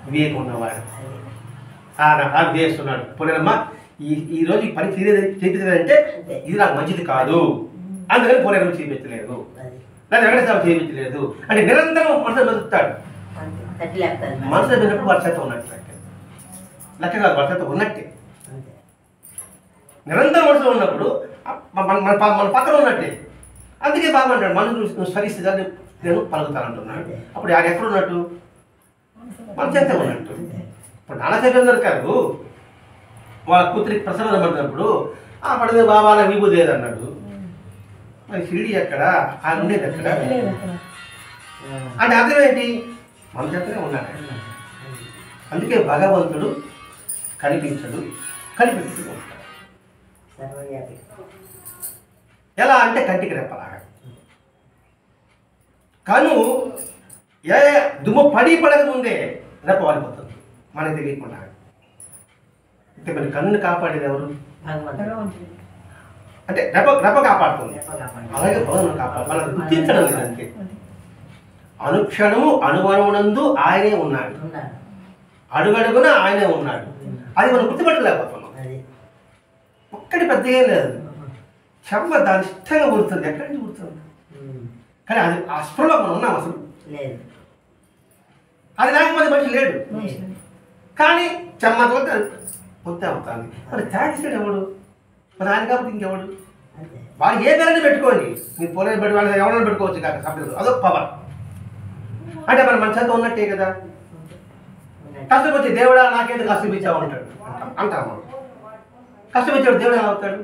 వివేకం ఉన్నవాడు, నా ప్రారంభం చేస్తున్నాడు. పోలేనమ్మా ఈరోజు ఈ పని చేయించలేదంటే ఇది నాకు మంచిది కాదు, అందుకని పోలేనమ్మ చేయించలేదు, లేదా వెంకటేశ్వరం చేయించలేదు అంటే నిరంతరం మనసులో మెదుపుతాడు. మనసులో మెదినప్పుడు వారి చేత ఉన్నట్టు లెక్క కాదు, వాళ్ళ చేత ఉన్నట్టే. అంతే. నిరంతరం మనసులో ఉన్నప్పుడు మన పక్కన ఉన్నట్టే. అందుకే బాబా అంటాడు, మనసు నువ్వు స్మరిస్తే నేను పలుకుతానంటున్నాడు. అప్పుడు ఆయన ఎక్కడ ఉన్నట్టు? మన చేత ఉన్నట్టు. ఇప్పుడు నాన్నచంద్ర గారు వాళ్ళ కూతురికి ప్రసన్న పడినప్పుడు పడితే బాబా నాకు విభూతి లేదన్నాడు. మరి షిరిడి ఎక్కడ, ఆయన ఉండేది ఎక్కడ అంటే అర్థం ఏంటి? మన చేతనే ఉన్నాడు. అందుకే భగవంతుడు కనిపించడు, కనిపించడు ఉంటాడు. సర్వవ్యాపి. ఎలా అంటే కంటికి రెప్పలాగా. కను ఏ దుమ్ము పడక ముందే రెప్ప వాలిపోతుంది మనకి తెలియకుండా. అంటే మరి కన్నుని కాపాడేది ఎవరు? భగవంతుడు. అంటే రెప్ప కాపాడుతుంది. కాపాడు. అలాగే భగవంతుడు కాపాడు. మనం గుర్తించడం లేదు అంతే. అనుక్షణము అణువణువునందు ఆయనే ఉన్నాడు, ఉన్నాడు. అడుగడుగున ఆయనే ఉన్నాడు. అది మనం గుర్తుపట్టలేకపోతున్నాం. అది. ఒక్కటి పెద్దగా లేదు. చెమ్మ దాని ఇష్టంగా గుర్తుంది, ఎక్కడి నుంచి గుర్తుంది. కానీ అది ఆ స్పృహలో మనం ఉన్నాం అసలు లేదు. అది లేకపోతే మనిషి లేడు. లేదు. కానీ చెమ్మ పొద్దు అవుతుంది. మరి త్యాగిస్తాడు ఎవడు? మరి ఆయన కాబట్టి ఇంకెవడు? అంతే. వాడికి ఏ పేరైనా పెట్టుకోండి, నీ పొలం పెట్టి వాళ్ళని ఎవరైనా పెట్టుకోవచ్చు కాక సభ్యులు, అదొక పవర్. అంటే మరి మన చేత ఉన్నట్టే కదా. కష్టపడి దేవుడా నాకేంటి కష్టం ఇచ్చావు అంటాడు, అంటాం మనం. కష్టం ఇచ్చాడు దేవుడు ఎలా అవుతాడు?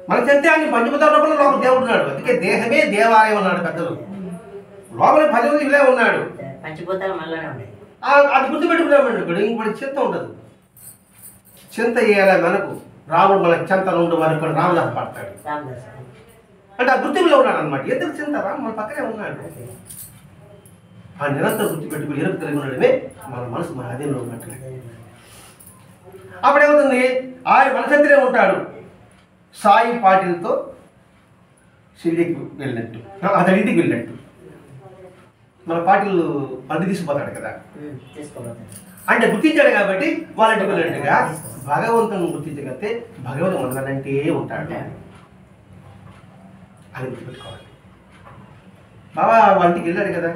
మన చెప్తే ఆయన పంచభూతాల లోపల దేవుడు ఉన్నాడు. అందుకే దేహమే దేవాలయం అన్నాడు పెద్దలు. లోపల 10 మంది ఇలే ఉన్నాడు. పంచిపోతారు మళ్ళానే ఉన్నాయి. అది గుర్తుపెట్టుకున్నామండి. ఇప్పుడు ఇంకోటి చింత ఉండదు. చింత చేయాలి మనకు. రాముడు మన చింత ఉండు మనకు రామదాస్ పడతాడు. రామదాస్. అంటే ఆ గుర్తింపులో ఉన్నాడు అనమాట. ఎందుకు చింత? రాము మన పక్కనే ఉన్నాడు. ఆ నిరంతరం గుర్తుపెట్టుకుని ఎరుపు కలిగి ఉండడమే మన మనసు మన అధీనంలో ఉన్నట్టు. అప్పుడేమవుతుంది? ఆయన మన చెంతనే ఉంటాడు. సాయి పాటిల్తో షిరిడీకి వెళ్ళినట్టు, అతడి ఇంటికి వెళ్ళినట్టు. మన పాటిల్ అడ్డు తీసుకుపోతాడు కదా. తీసుకోపోతాడు. అంటే గుర్తించాడు కాబట్టి వాళ్ళ ఇంటికి వెళ్ళినట్టుగా భగవంతుని గుర్తించగలిగితే భగవంతుడు మనదంటే ఉంటాడు. అది గుర్తుపెట్టుకోవాలి. బాబా వాళ్ళ ఇంటికి వెళ్ళాడు కదా.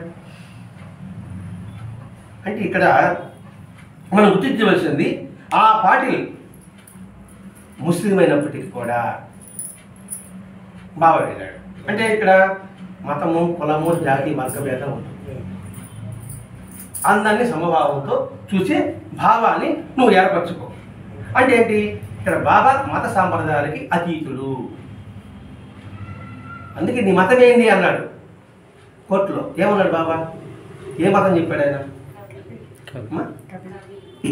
అంటే ఇక్కడ మనం గుర్తించవలసింది, ఆ పాటిల్ ముస్లిం అయినప్పటికీ కూడా బాబా వెళ్ళాడు. అంటే ఇక్కడ మతము, కులము, జాతి, వర్గభేదం ఉంటుంది. అందరినీ సమభావంతో చూసే భావాన్ని నువ్వు ఏర్పరచుకో. అంటే ఏంటి? ఇక్కడ బాబా మత సాంప్రదాయాలకి అతీతుడు. అందుకే నీ మతం ఏంటి అన్నాడు కోర్టులో. ఏమన్నాడు బాబా? ఏ మతం చెప్పాడు ఆయన?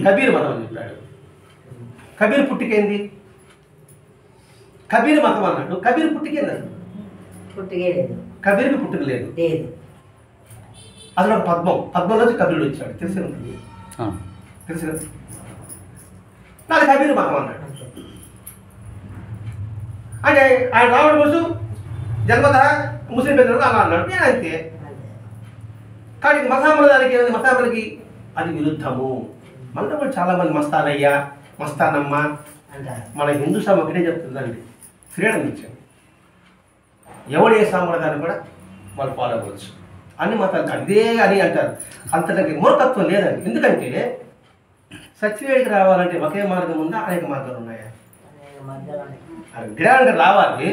కబీర్ మతం అని చెప్పాడు. కబీర్ పుట్టికేంది? కబీర్ మతం అన్నాడు. కబీర్ పుట్టికేంది? అసలు పుట్టికే లేదు. కబీర్కి పుట్టుక లేదు. లేదు. అసలు ఒక పద్మంలోంచి కబీరుడు వచ్చాడు. తెలిసి ఉంటుంది, తెలిసి నాది కబీర్ మతం అన్నాడు. అంటే ఆయన రావడం కోసం జన్మత ముస్లిం పెద్దలు అలా అన్నాడు. నేను అంతే. కానీ మతామలదానికి ఏమైంది? మతామలకి అది విరుద్ధము. మనతో కూడా చాలా మంది మస్తానయ్య, మస్తానమ్మ అంటారు. మన హిందూ సభ ఒకటే చెప్తుందండి, ఫ్రీడమ్ ఇచ్చాం. ఎవడు ఏ సాంప్రదాయాన్ని కూడా వాళ్ళు ఫాలో అవ్వచ్చు. అన్ని మతాలు అదే అని అంటారు. అంతటికి మూర్ఖత్వం లేదండి. ఎందుకంటే సత్యవేడికి రావాలంటే ఒకే మార్గం ఉందా? అనేక మార్గాలు ఉన్నాయా? గిడానికి రావాలి,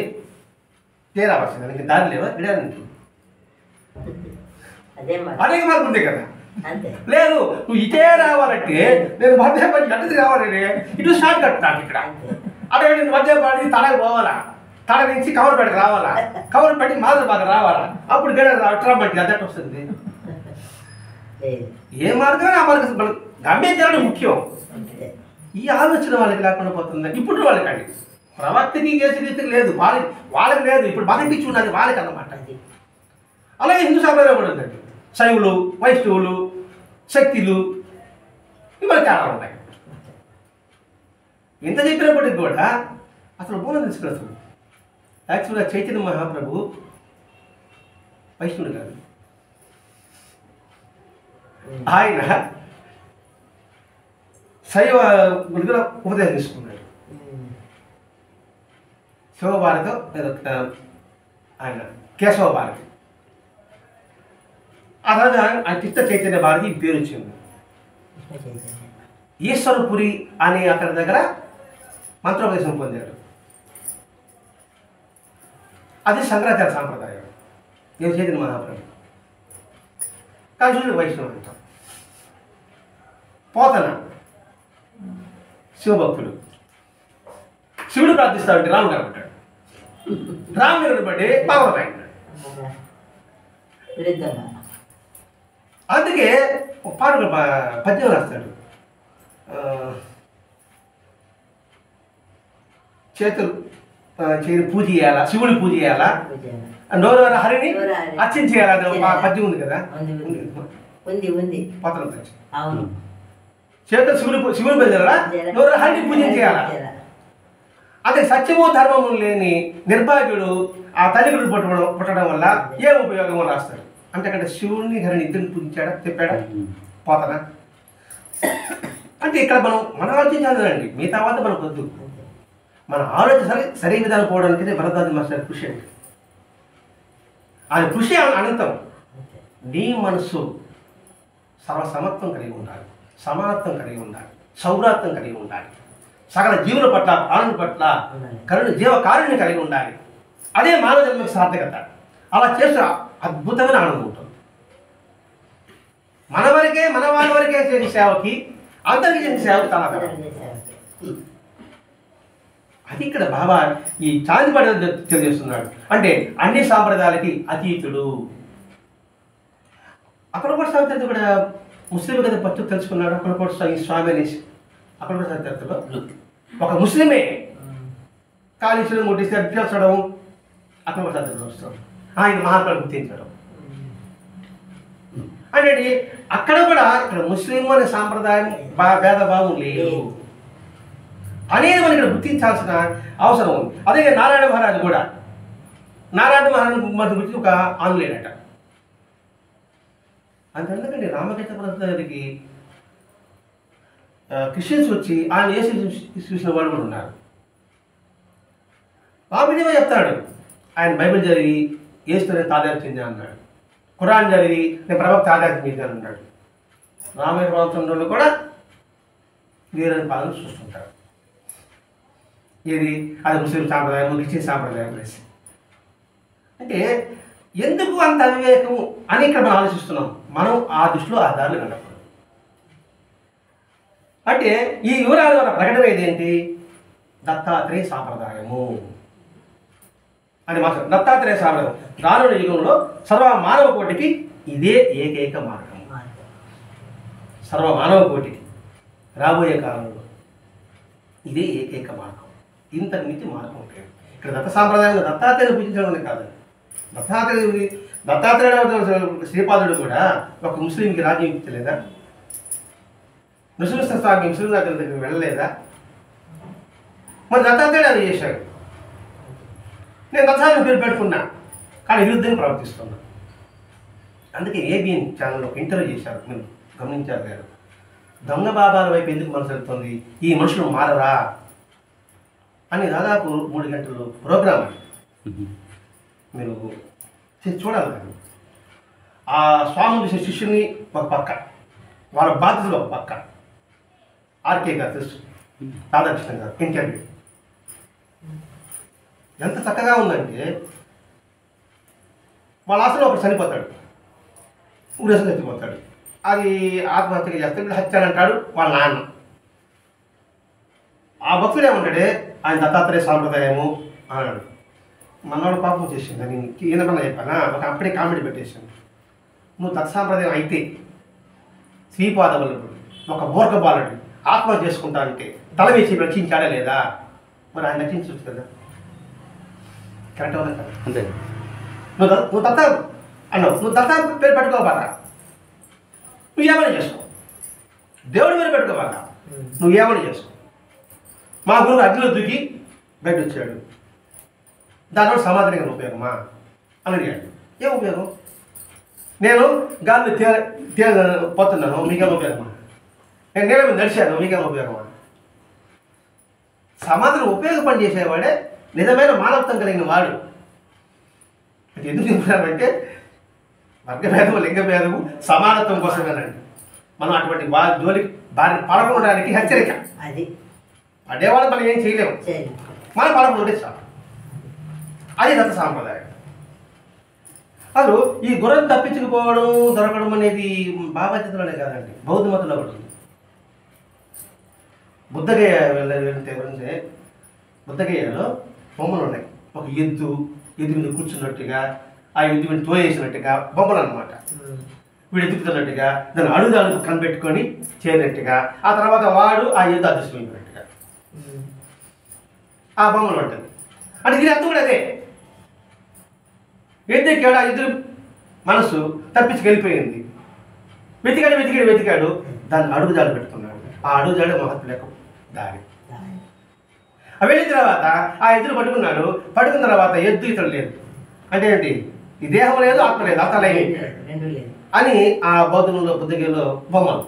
రావాల్సింది. దానికి దారి లేవా? గిడానికి అనేక మార్గం ఉంది కదా. లేదు, నువ్వు ఇటే రావాలంటే నేను మధ్యపడి గడ్డది రావాలి, ఇటు షార్ట్ కట్ నాకు ఇక్కడ. అదే నేను మధ్యపడి తడకి పోవాలా, తడ నుంచి కవర్ పెట్టి రావాలా, కవర్ పెట్టి మాదిరి బాగా రావాలా, అప్పుడు గడ అట్రామంటే అదట్ వస్తుంది. ఏ మార్గం ఆ మార్గం మన గమ్యం చేయడం ముఖ్యం. ఈ ఆలోచన వాళ్ళకి లేకుండా పోతుంది. ఇప్పుడు వాళ్ళకండి ప్రవర్తికి చేసే రీతికి లేదు, వాళ్ళకి లేదు. ఇప్పుడు బాగా పిచ్చి ఉన్నది వాళ్ళకి అన్నమాట. అలాగే హిందూ సాంప్రదాయం కూడా ఉందండి. శైవులు, వైష్ణవులు, శక్తులు, ఇవాళ తేడా ఉన్నాయి. ఎంత చెప్పినప్పటికి కూడా అసలు మూలం తీసుకురాదు. యాక్చువల్గా చైతన్య మహాప్రభు వైష్ణవుడు కాదు. ఆయన శైవ గురువుల ఉపదేశం తీసుకున్నాడు. శివభారతో ఆయన కేశవ భారతి. ఆ తర్వాత ఆయన కృష్ణ చైతన్య భారతి పేరు వచ్చింది. ఈశ్వరపురి అనే అతని దగ్గర మంత్రోపదేశం పొందాడు. అది శంకరాచార్య సాంప్రదాయం. నేను చైతన్య మహాప్రభు కానీ వైష్ణవం అంటాం. పోతన శివభక్తుడు. శివుడు ప్రార్థిస్తాడంటే రాముడు కనబడ్డాడు. రాముడు కనబడి పావురం అయ్యాడు. అందుకే పాడు పద్యం రాస్తాడు. చేతులు చేతి పూజ చేయాలా, శివుడి పూజ చేయాలా, నోరవర హరిని అర్చించేయాలని పద్యం ఉంది కదా. పోతన చేతులు శివుని పెంచాలా, నోరవర హరిని పూజ చేయాలా. అదే సత్యము ధర్మము లేని నిర్భాగ్యుడు ఆ తల్లిగుడు పుట్టడం వల్ల ఏం ఉపయోగమో రాస్తాడు. అంటే అక్కడ శివుడిని హరిని ఇద్దరిని పూజించాడా చెప్పాడా పోతన. అంటే ఇక్కడ మనం ఆలోచించాలండి. మిగతా వాళ్ళ మనకు వద్దు. మన ఆలోచన సరైన విధానం పోవడానికి భరద్వాజ మాస్టర్ కృషి అండి. ఆయన కృషి అనంతం. నీ మనస్సు సర్వసమత్వం కలిగి ఉండాలి, సమానత్వం కలిగి ఉండాలి, సౌరాత్వం కలిగి ఉండాలి, సకల జీవుల పట్ల ప్రాణుల పట్ల జీవ కారుణ్యం కలిగి ఉండాలి. అదే మానవ జన్మకి సార్థకత. అలా చేస్తే అద్భుతమైన ఆనందం ఉంటుంది. మన వాళ్ళ వరకే చేసే సేవకి అందరికీ చేసే సేవకి చాలా అది ఇక్కడ బాబా ఈ చాంది పడ తెలియజేస్తున్నాడు. అంటే అన్ని సాంప్రదాయాలకి అతీతుడు. అక్కడ కూడా సాంప్రదాయం కూడా ముస్లిం కదా పట్టు తెలుసుకున్నాడు. అక్కడ కూడా ఈ స్వామి అనేసి అక్కడ కూడా సాంప్రదాయంలో ఒక ముస్లిమే కాళేశ్వరం కొట్టేసి అభ్యసడం అక్కడ కూడా సాంప్రదాయం వస్తాడు. ఆయన మహాత్ములు గుర్తించడం అంటే అక్కడ కూడా ఇక్కడ ముస్లిం అనే సాంప్రదాయం భేదభావం లేదు అనేది మనం ఇక్కడ గుర్తించాల్సిన అవసరం ఉంది. అదే నారాయణ మహారాజు కూడా మన గురించి ఒక ఆన్లైన్ అందుకని రామకృష్ణ గారికి క్రిస్టియన్స్ వచ్చి ఆయన ఏసు చూసిన వాళ్ళు కూడా ఉన్నారు. రామకృష్ణ చెప్తాడు ఆయన బైబిల్ చదివి ఏసుతో తాదాత్మ్యం చెందాను అన్నాడు. ఖురాన్ చదివి నేను ప్రవక్త తాదాత్మ్యం చెందాను అన్నాడు. రామాయణ ప్రవచనంలో కూడా వీరని పాలన చూస్తుంటారు. ఇది అది ముస్లిం సాంప్రదాయం, క్రిస్టియన్ సాంప్రదాయం అనేసి. అంటే ఎందుకు అంత అవివేకం అని ఇక్కడ మనం ఆలోచిస్తున్నాం. మనం ఆ దృష్టిలో ఆ దారులు కనపడదు. అంటే ఈ వివరాల ద్వారా ప్రకటమైంది ఏంటి? దత్తాత్రేయ సాంప్రదాయము అని మాట్లాడు. దత్తాత్రేయ సాంప్రదాయం రానున్న యుగంలో సర్వ మానవ కోటికి ఇదే ఏకైక మార్గం. సర్వ మానవ కోటికి రాబోయే కాలంలో ఇదే ఏకైక మార్గం. ఇంతకు మించి మార్గం ఉంటుంది. ఇక్కడ దత్త సాంప్రదాయంలో దత్తాత్రేయుడు పూజించడం కాదు. దత్తాత్రేయుడు శ్రీపాదుడు కూడా ఒక ముస్లింకి రాజ్యం ఇచ్చలేదా? నృసింహ స్వామి ముస్లిం దగ్గరికి వెళ్ళలేదా? మరి దత్తాత్రేయుడు అది చేశాడు. నేను దత్తాత్రేయుడు పేరు పెట్టుకున్నా కానీ విరుద్ధంగా ప్రవర్తిస్తున్నా. అందుకే ఏబిఎన్ ఛానల్లో ఒక ఇంటర్వ్యూ చేశారు, మీరు గమనించారు గారు. దొంగ బాబాల వైపు ఎందుకు మనసు వెళ్తుంది, ఈ మనుషులు మారరా అని దాదాపు 3 గంటలు ప్రోగ్రామ్ అది. మీరు చూడాలి కానీ ఆ స్వామి చూసే శిష్యుని ఒక పక్క, వాళ్ళ బాధ్యతలు ఒక పక్క. ఆర్కే గారు తెలుసు, రాధాకృష్ణ గారు ఇంటర్వ్యూ ఎంత చక్కగా ఉందంటే, వాళ్ళ ఆశలో ఒకటి చనిపోతాడు, ఊరేసం చచ్చిపోతాడు. అది ఆత్మహత్యగా చేస్తాడు, హత్య అని అంటాడు వాళ్ళ నాన్న. ఆ భక్తుడు ఏమంటాడే ఆయన దత్తాత్రేయ సాంప్రదాయము అన్నాడు. మనవాడు పాపం చేసింది అని ఈయనకన్నా చెప్పానా, ఒక అప్పుడే కామెడీ పెట్టేసాను. నువ్వు దత్సాంప్రదాయం అయితే శ్రీపాదములు ఒక మూర్ఖ బాలుడు ఆత్మహత్య చేసుకుంటా అంటే తల వేసి రక్షించాడా లేదా? మరి ఆయన రక్షించవచ్చు కదా, కరెక్ట్ అవునా కదా? అంతే. నువ్వు దత్త అన్నావు, నువ్వు దత్త పేరు పెట్టుకోబాక, నువ్వు ఏమైనా చేసుకో. దేవుడి పేరు పెట్టుకోబాక, నువ్వు ఏమైనా చేసుకో. మా గురువు అగ్నిలో దూకి బయట వచ్చాడు, దానివల్ల సమాధానంగా ఉపయోగమా అని అడిగాడు. ఏం ఉపయోగం? నేను గాలిలో పోతున్నాను, మీకేం ఉపయోగమా? నేను నేల మీద నడిచాను, మీకేం ఉపయోగమా? సమాధానం ఉపయోగపడి చేసేవాడే నిజమైన మానవత్వం కలిగిన వాడు. ఎందుకు చెప్తున్నానంటే వర్గభేదము, లింగభేదము సమానత్వం కోసమేనండి. మనం అటువంటి జోలికి దాన్ని పడకుండడానికి హెచ్చరిక. అది పడేవాళ్ళు మనం ఏం చేయలేము, మనం పడకుంటే చాలు. అది దత్త సాంప్రదాయం. అసలు ఈ గుర్రం తప్పించుకుపోవడం దొరకడం అనేది బాబా చేతిలోనే కాదండి, బౌద్ధ మతంలో కూడా ఉంది. బుద్ధగయ వెళ్తే బుద్ధగయలో బొమ్మలు ఉన్నాయి. ఒక ఎద్దు మీద కూర్చున్నట్టుగా, ఆ ఎద్దు మీద తోయేసినట్టుగా బొమ్మలు అనమాట. వీడు ఎదుగుతున్నట్టుగా, దాన్ని అడుగు కనిపెట్టుకొని చేరినట్టుగా, ఆ తర్వాత వాడు ఆ ఎద్దు అదృష్టమైనట్టుగా ఆ బొమ్మలు ఉంటుంది. అంటే దీని అర్థం కూడా అదే. ఎద్దెక్కాడు, ఆ ఎద్దు మనసు తప్పించుకెళ్ళిపోయింది. వెతికాడు, దాన్ని అడుగుజాడు పెట్టుకున్నాడు. ఆ అడుగుజాడు మహత్తుల యొక్క దారి. వెళ్ళిన తర్వాత ఆ ఎద్దును పట్టుకున్న తర్వాత ఎద్దు ఇతడు లేదు. అంటే ఏంటి? ఈ దేహం లేదు, ఆత్మ లేదు, అతలే అని ఆ బుద్ధగిరిలో బొమ్మలు.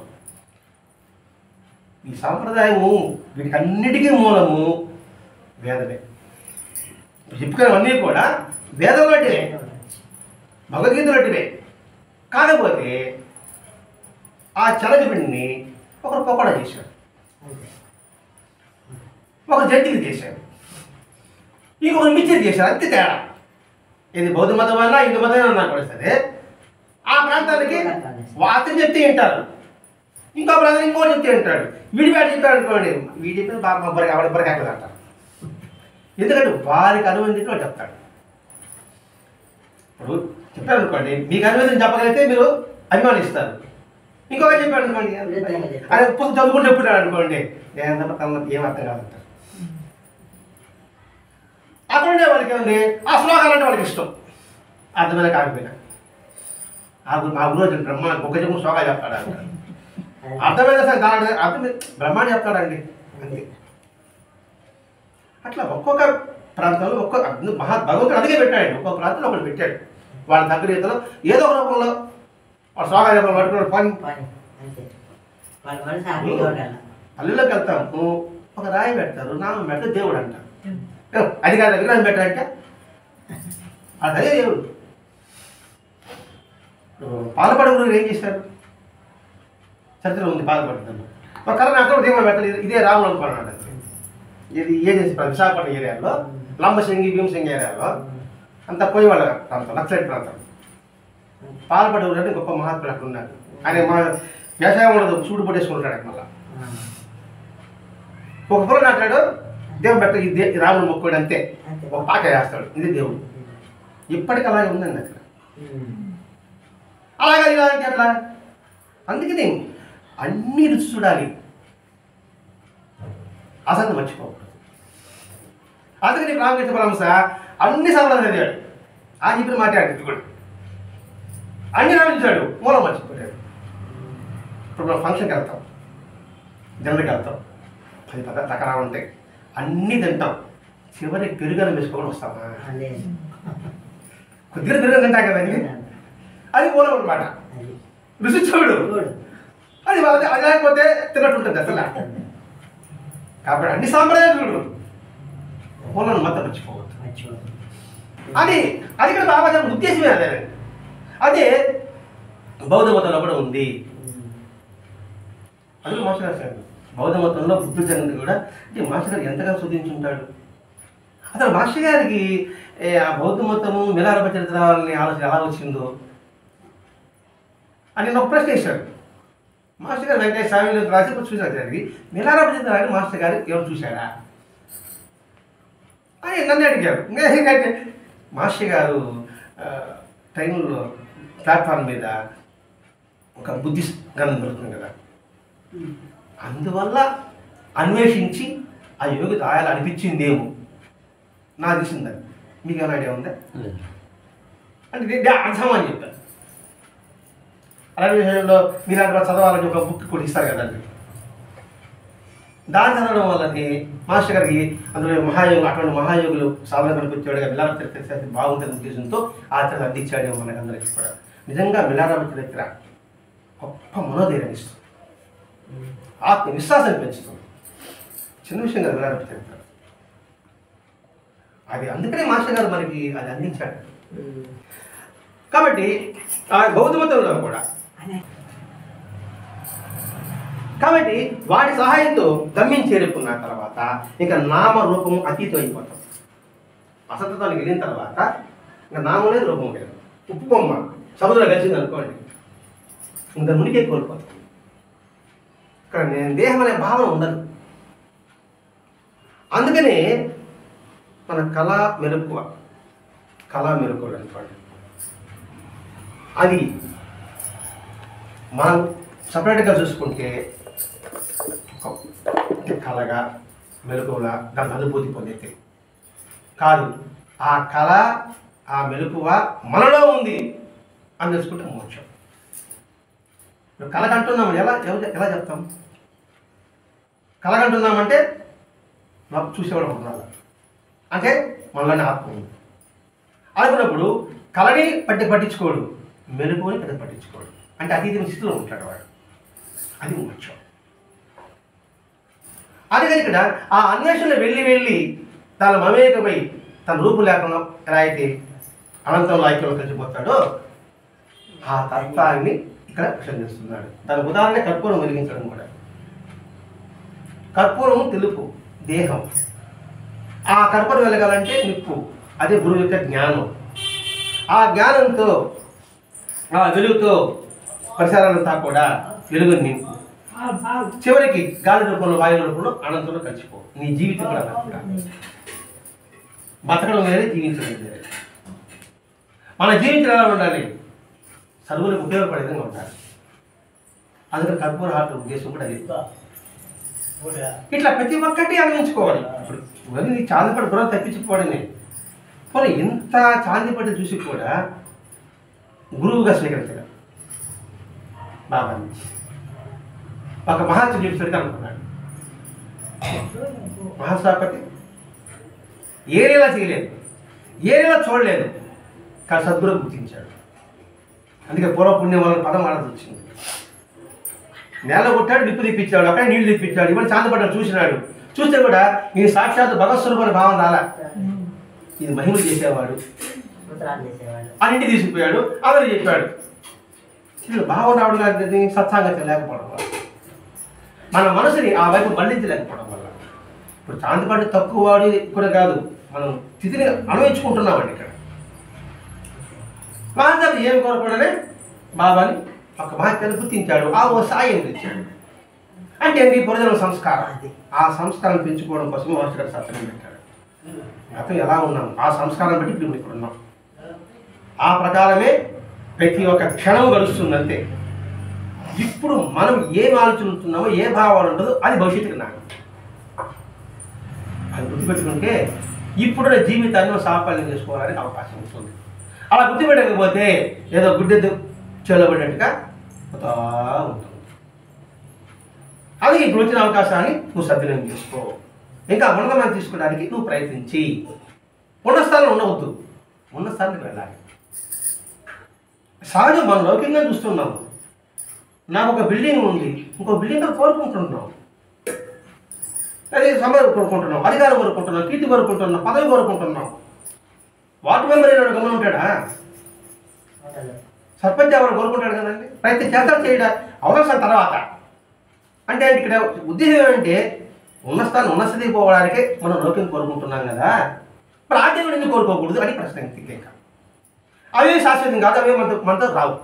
ఈ సాంప్రదాయము వీటికి అన్నిటికీ మూలము వేదమే. చెప్పుకునేవన్నీ కూడా వేదం లాంటివే, భగవద్గీత లాంటివే. కాకపోతే ఆ చలగపిండిని ఒకరు పకోడా చేశారు, ఒకరు జంతికి చేశారు, ఇంకొకరు మిక్చర్ చేశారు. అంతే తేడా. ఇది బౌద్ధ మతం వల్ల హిందూ మతం నాకు కూడా సరే, ఆ ప్రాంతానికి అతను చెప్తే వింటారు, ఇంకో ప్రాంతానికి ఇంకోటి చెప్తే వింటాడు. వీడిపేట చెప్పాడు అనుకోండి, వీడి చెప్పిన బాగా బరికి ఎక్కడ అంటారు. ఎందుకంటే వారికి అనుబంధించి వాడు చెప్తాడు. ఇప్పుడు చెప్పారు అనుకోండి, మీకు అనుబంధించి చెప్పగలిగితే మీరు అభిమానిస్తారు. ఇంకొక చెప్పాడు అనుకోండి, అదే పుస్తకం చదువుకుంటూ చెప్పున్నాడు అనుకోండి, ఏం అర్థం కాదంటారు. అక్కడ ఉండే వాళ్ళకి ఏముంది, ఆ శ్లోకాలు అంటే వాళ్ళకి ఇష్టం, అర్థమైన కాకపోయినా. మా గురువు బ్రహ్మ ఒక చెప్పు శ్లోకాలు చెప్తాడు అంటారు. అర్థమైన దాని అర్థం బ్రహ్మాండ చెప్తాడండి అంతే. అట్లా ఒక్కొక్క ప్రాంతంలో ఒక్కొక్క భగవంతుడు అదిగే పెట్టాడు. ఒక్కొక్క ప్రాంతంలో ఒకటి పెట్టాడు. వాళ్ళ దగ్గర రీతిలో ఏదో ఒక రూపంలో వాళ్ళ శ్లోకాలు చెప్పడం పట్టుకున్నాడు పని. పల్లెల్లోకి వెళ్తాము, ఒక రాయి పెడతారు, నామం పెడితే దేవుడు అంటారు. అది కాదు విగ్రహం పెట్టాలంటే అదే దేవుడు. పాలపడుగురు ఏం చేశారు? చరిత్ర ఉంది పాలపడుతుంది. ఒక కరోనా అక్కడ దీపం పెట్టాలి, ఇదే రాములు అనుకున్నాడు. ఇది ఏజెన్సీ విశాఖపట్నం ఏరియాలో, లంబసింగి భీమసింగి ఏరియాలో అంతా పోయేవాళ్ళ ప్రాంతం, నక్సలైట్ ప్రాంతం. పాలపడుగురు అంటే గొప్ప మహాత్ములు అక్కడ ఉన్నారు. ఆయన మా వ్యవసాయం ఉండదు, సూడు పొట్టేసుకుంటాడు అక్కడ. మళ్ళా ఒక పొలం నాటాడు, దేవుడు పెట్ట ఇది రాముడు మొక్కుడు అంతే, ఒక పాక వేస్తాడు, ఇది దేవుడు. ఇప్పటికీ అలాగే ఉందండి అక్కడ. అలాగే ఇలాంటి అట్లా. అందుకని అన్ని రుచి చూడాలి, అసలు మర్చిపోకూడదు. అందుకని రామకృష్ణ పరమహంస అన్ని సంప్రదాయాలు చదివాడు. ఆ చెప్పిన మాట్లాడాడు కూడా అన్ని రామించాడు, మూలం మర్చిపోయాడు. ఇప్పుడు మనం ఫంక్షన్కి వెళ్తాం, జనరల్కి వెళ్తాం, 10 రకాలు ఉంటాయి, అన్నీ తింటాం, చివరికి పెరుగని వేసుకోవడం వస్తామా? కొద్దిగా పెరుగు తింటాం కదండి, అది మూలం అనమాట. రుచి చూడు, అది అది లేకపోతే తిన్నట్టుంటుంది అసలు. కాబట్టి అన్ని సాంప్రదాయాలు చూడు, మూలం మాత్రం మర్చిపోవద్దు. అది అది కూడా బాబా చెప్పిన ఉద్దేశమే అదే. అదే బౌద్ధ మతంలో కూడా ఉంది. అందులో మాస్టర్ గారు బౌద్ధ మతంలో బుద్ధ జగన్ కూడా అంటే మాస్టర్ గారు ఎంతగా శోధించుంటాడు. అసలు మాస్టర్ గారికి ఆ బౌద్ధ మతము మిలారప చరిత్ర రావాలని ఆలోచన ఎలా వచ్చిందో అని ఒక ప్రశ్న వేశాడు. మాస్టర్ గారు వెంకటేశ్వర స్వామి రాసి చూసారు జరిగి మిలారప చరిత్ర రాని మాస్టర్ గారు ఎవరు చూశారా అని నన్ను అడిగారు. ఎందుకంటే మాస్టర్ గారు ట్రైన్లో ప్లాట్ఫామ్ మీద ఒక బుద్ధిస్ట్ గ్రంథం దొరుకుతుంది కదా, అందువల్ల అన్వేషించి ఆ యోగి రాయాలి అనిపించిందేమో నాకు తెలిసిందని. మీకు ఏమైనా ఐడియా ఉందా? అంటే అర్థం అని చెప్పారు. అలాంటి విషయంలో మీరు అక్కడ చదవాలని ఒక బుక్ కూడా ఇస్తారు కదండి. దాన్ని చదవడం వల్లది మాస్టర్ గారికి అందులో అటువంటి మహాయోగులు సాధన కనిపించాడుగా మిలారప చరిత్ర బాగుంటుంది ఉద్దేశంతో ఆచరణ అందించాడు మనకు అందరికీ కూడా. నిజంగా మిలారప చరిత్ర గొప్ప మనోధైర్యం ఇస్తుంది, ఆత్మవిశ్వాసాన్ని పెంచుతుంది. చిన్న విషయం కదా మిలారప చరిత్ర. అది అందుకనే మాస్టర్ గారు మనకి అది అందించాడు. కాబట్టి ఆ బౌద్ధ మతంలో కూడా కాబట్టి వాటి సహాయంతో గమ్యం చేరుకున్న తర్వాత ఇంకా నామరూపము అతీతం అయిపోతాం. అసతత్వానికి వెళ్ళిన తర్వాత ఇంకా నామం లేదు, రూపం లేదు. ఉప్పు కొమ్మ సముద్రం కలిసింది అనుకోండి, ఇంకా మునికే కోల్పోతాం. ఇక్కడ నేను దేహం అనే భావన ఉండదు. అందుకనే మన కళ మెలకువ అనుకోండి, అది మనం సపరేట్గా చూసుకుంటే కళగా మెలకువలా దాని అనుభూతి పొందితే కాదు. ఆ కళ ఆ మెలకువ మనలో ఉంది అని తెలుసుకుంటే మోక్షం. కళకంటున్నామని ఎలా చెప్తాం? కళకంటున్నామంటే నాకు చూసేవాడు ఉండాలి అంటే మనలోనే ఆత్మ ఉంది అనుకున్నప్పుడు కళని పట్టించుకోడు, మెలకువని పట్టించుకోడు, అంటే అతీత స్థితిలో ఉంటాడు వాడు. అది మోక్షం. అందుకని ఇక్కడ ఆ అన్వేషణ వెళ్ళి తన మమేకమై తన రూపు లేకుండా ఎలా అయితే అనంతంలో ఐక్యంలో కలిసిపోతాడో ఆ తత్వాన్ని ఇక్కడ ప్రశ్నిస్తున్నాడు. దాని ఉదాహరణ కర్పూరం వెలిగించడం కూడా. కర్పూరం తెలుపు దేహం, ఆ కర్పూరం వెలగాలంటే నిప్పు, అదే గురువు యొక్క జ్ఞానం. ఆ జ్ఞానంతో ఆ వెలుగుతో పరిసరాలంతా కూడా వెలుగు నింపు, చివరికి గాలి రూపంలో వాయు రూపంలో అనంతంలో కలిసిపో. నీ జీవితం కూడా బతకడం వేరే, జీవించడం వేరే. మన జీవితం ఎలా ఉండాలి? సర్వులకు ఉపయోగపడే విధంగా ఉండాలి. అందుకని కర్పూర హార్ట్ ఉద్దేశం కూడా అది. ఇట్లా ప్రతి ఒక్కటి అన్వించుకోవాలి. ఇప్పుడు నీ చాందిపడి గురం తప్పించుకోవడమే. పోనీ ఇంత చాందిపడి చూసి కూడా గురువుగా స్వీకరించగా బాబా ఒక మహాత్మ జీవితానికి అనుకున్నాడు. మహాసాపతి ఏరేలా చేయలేదు, ఏరేలా చూడలేదు, కానీ సద్గురు గుర్తించాడు. అందుకే పూర్వపుణ్యం వల్ల పదం వాడాల్సి వచ్చింది. నేల కొట్టాడు, నిప్పు తెప్పించాడు, అక్కడే నీళ్లు తెప్పించాడు. ఇవన్నీ చాందపడ్డాడు, చూసినాడు. చూస్తే కూడా ఈ సాక్షాత్ భగవత్స్వరూప భావం రాలా. ఇది మహిమలు చేసేవాడు అన్నింటి తీసుకుపోయాడు, అందరూ చెప్పాడు. ఇది భావం రావడం కాదు, సత్సాంగత్యం లేకపోవడం వల్ల, మన మనసుని ఆ వైపు మళ్లించలేకపోవడం వల్ల. ఇప్పుడు చాందిపడి తక్కువ వాడు కూడా కాదు, మనం స్థితిని అనుభవించుకుంటున్నామండి. ఇక్కడ మహాత్ముడు ఏం కోరకుండానే బాబాని ఒక మహత్యాన్ని గుర్తించాడు, ఆ ఓ సాయం తెచ్చాడు. అంటే నీ పురజన సంస్కారం, ఆ సంస్కారం పెంచుకోవడం కోసం మహర్షి సత్యం పెట్టాడు. గతం ఎలా ఉన్నాం, ఆ సంస్కారం బట్టి ఇప్పుడు ఇక్కడ ఉన్నాం. ఆ ప్రకారమే ప్రతి ఒక్క క్షణం గడుస్తుందంతే. ఇప్పుడు మనం ఏం ఆలోచిస్తున్నామో, ఏ భావాలు ఉంటుందో అది భవిష్యత్తుకి నాకు అది గుర్తుపెట్టుకుంటే ఇప్పుడున్న జీవితాన్ని సాఫల్యం చేసుకోవడానికి అవకాశం ఉంటుంది. అలా గుర్తుపెట్టకపోతే ఏదో గుడ్డెద్దు చెల్లబడినట్టుగా పోతా ఉంటుంది. అది ఇప్పుడు వచ్చిన అవకాశాన్ని నువ్వు సద్వినియోగం చేసుకో. ఇంకా ఉన్నతమైన తీసుకోవడానికి నువ్వు ప్రయత్నించి. ఉన్న స్థానంలో ఉండవద్దు, ఉన్న స్థానానికి వెళ్ళాలి. సహజం మనం లౌకికంగా చూస్తున్నాము. నాకు ఒక బిల్డింగ్ ఉంది, ఇంకో బిల్డింగ్ కోరుకుంటున్నాం, అదే సంబంధం కోరుకుంటున్నాం, అధికారం కోరుకుంటున్నాం, కీర్తి కోరుకుంటున్నాం, పదవి కోరుకుంటున్నాం. వార్డు మెంబర్ అయినాడు గమనం ఉంటాడా? సర్పంచ్ ఎవరు కోరుకుంటాడు కదండి. ప్రయత్నం చేస్తారు చేయడా అవకాశం తర్వాత. అంటే ఇక్కడ ఉద్దేశం ఏమంటే ఉన్న స్థానం ఉన్న స్థితికి పోవడానికే మనం లౌకికం కోరుకుంటున్నాం కదా, మరి ఆధ్యాత్మిక ఎందుకు కోరుకోకూడదు అని ప్రశ్న లేక. అవే శాశ్వతం కాదు, అవే మనతో రావు.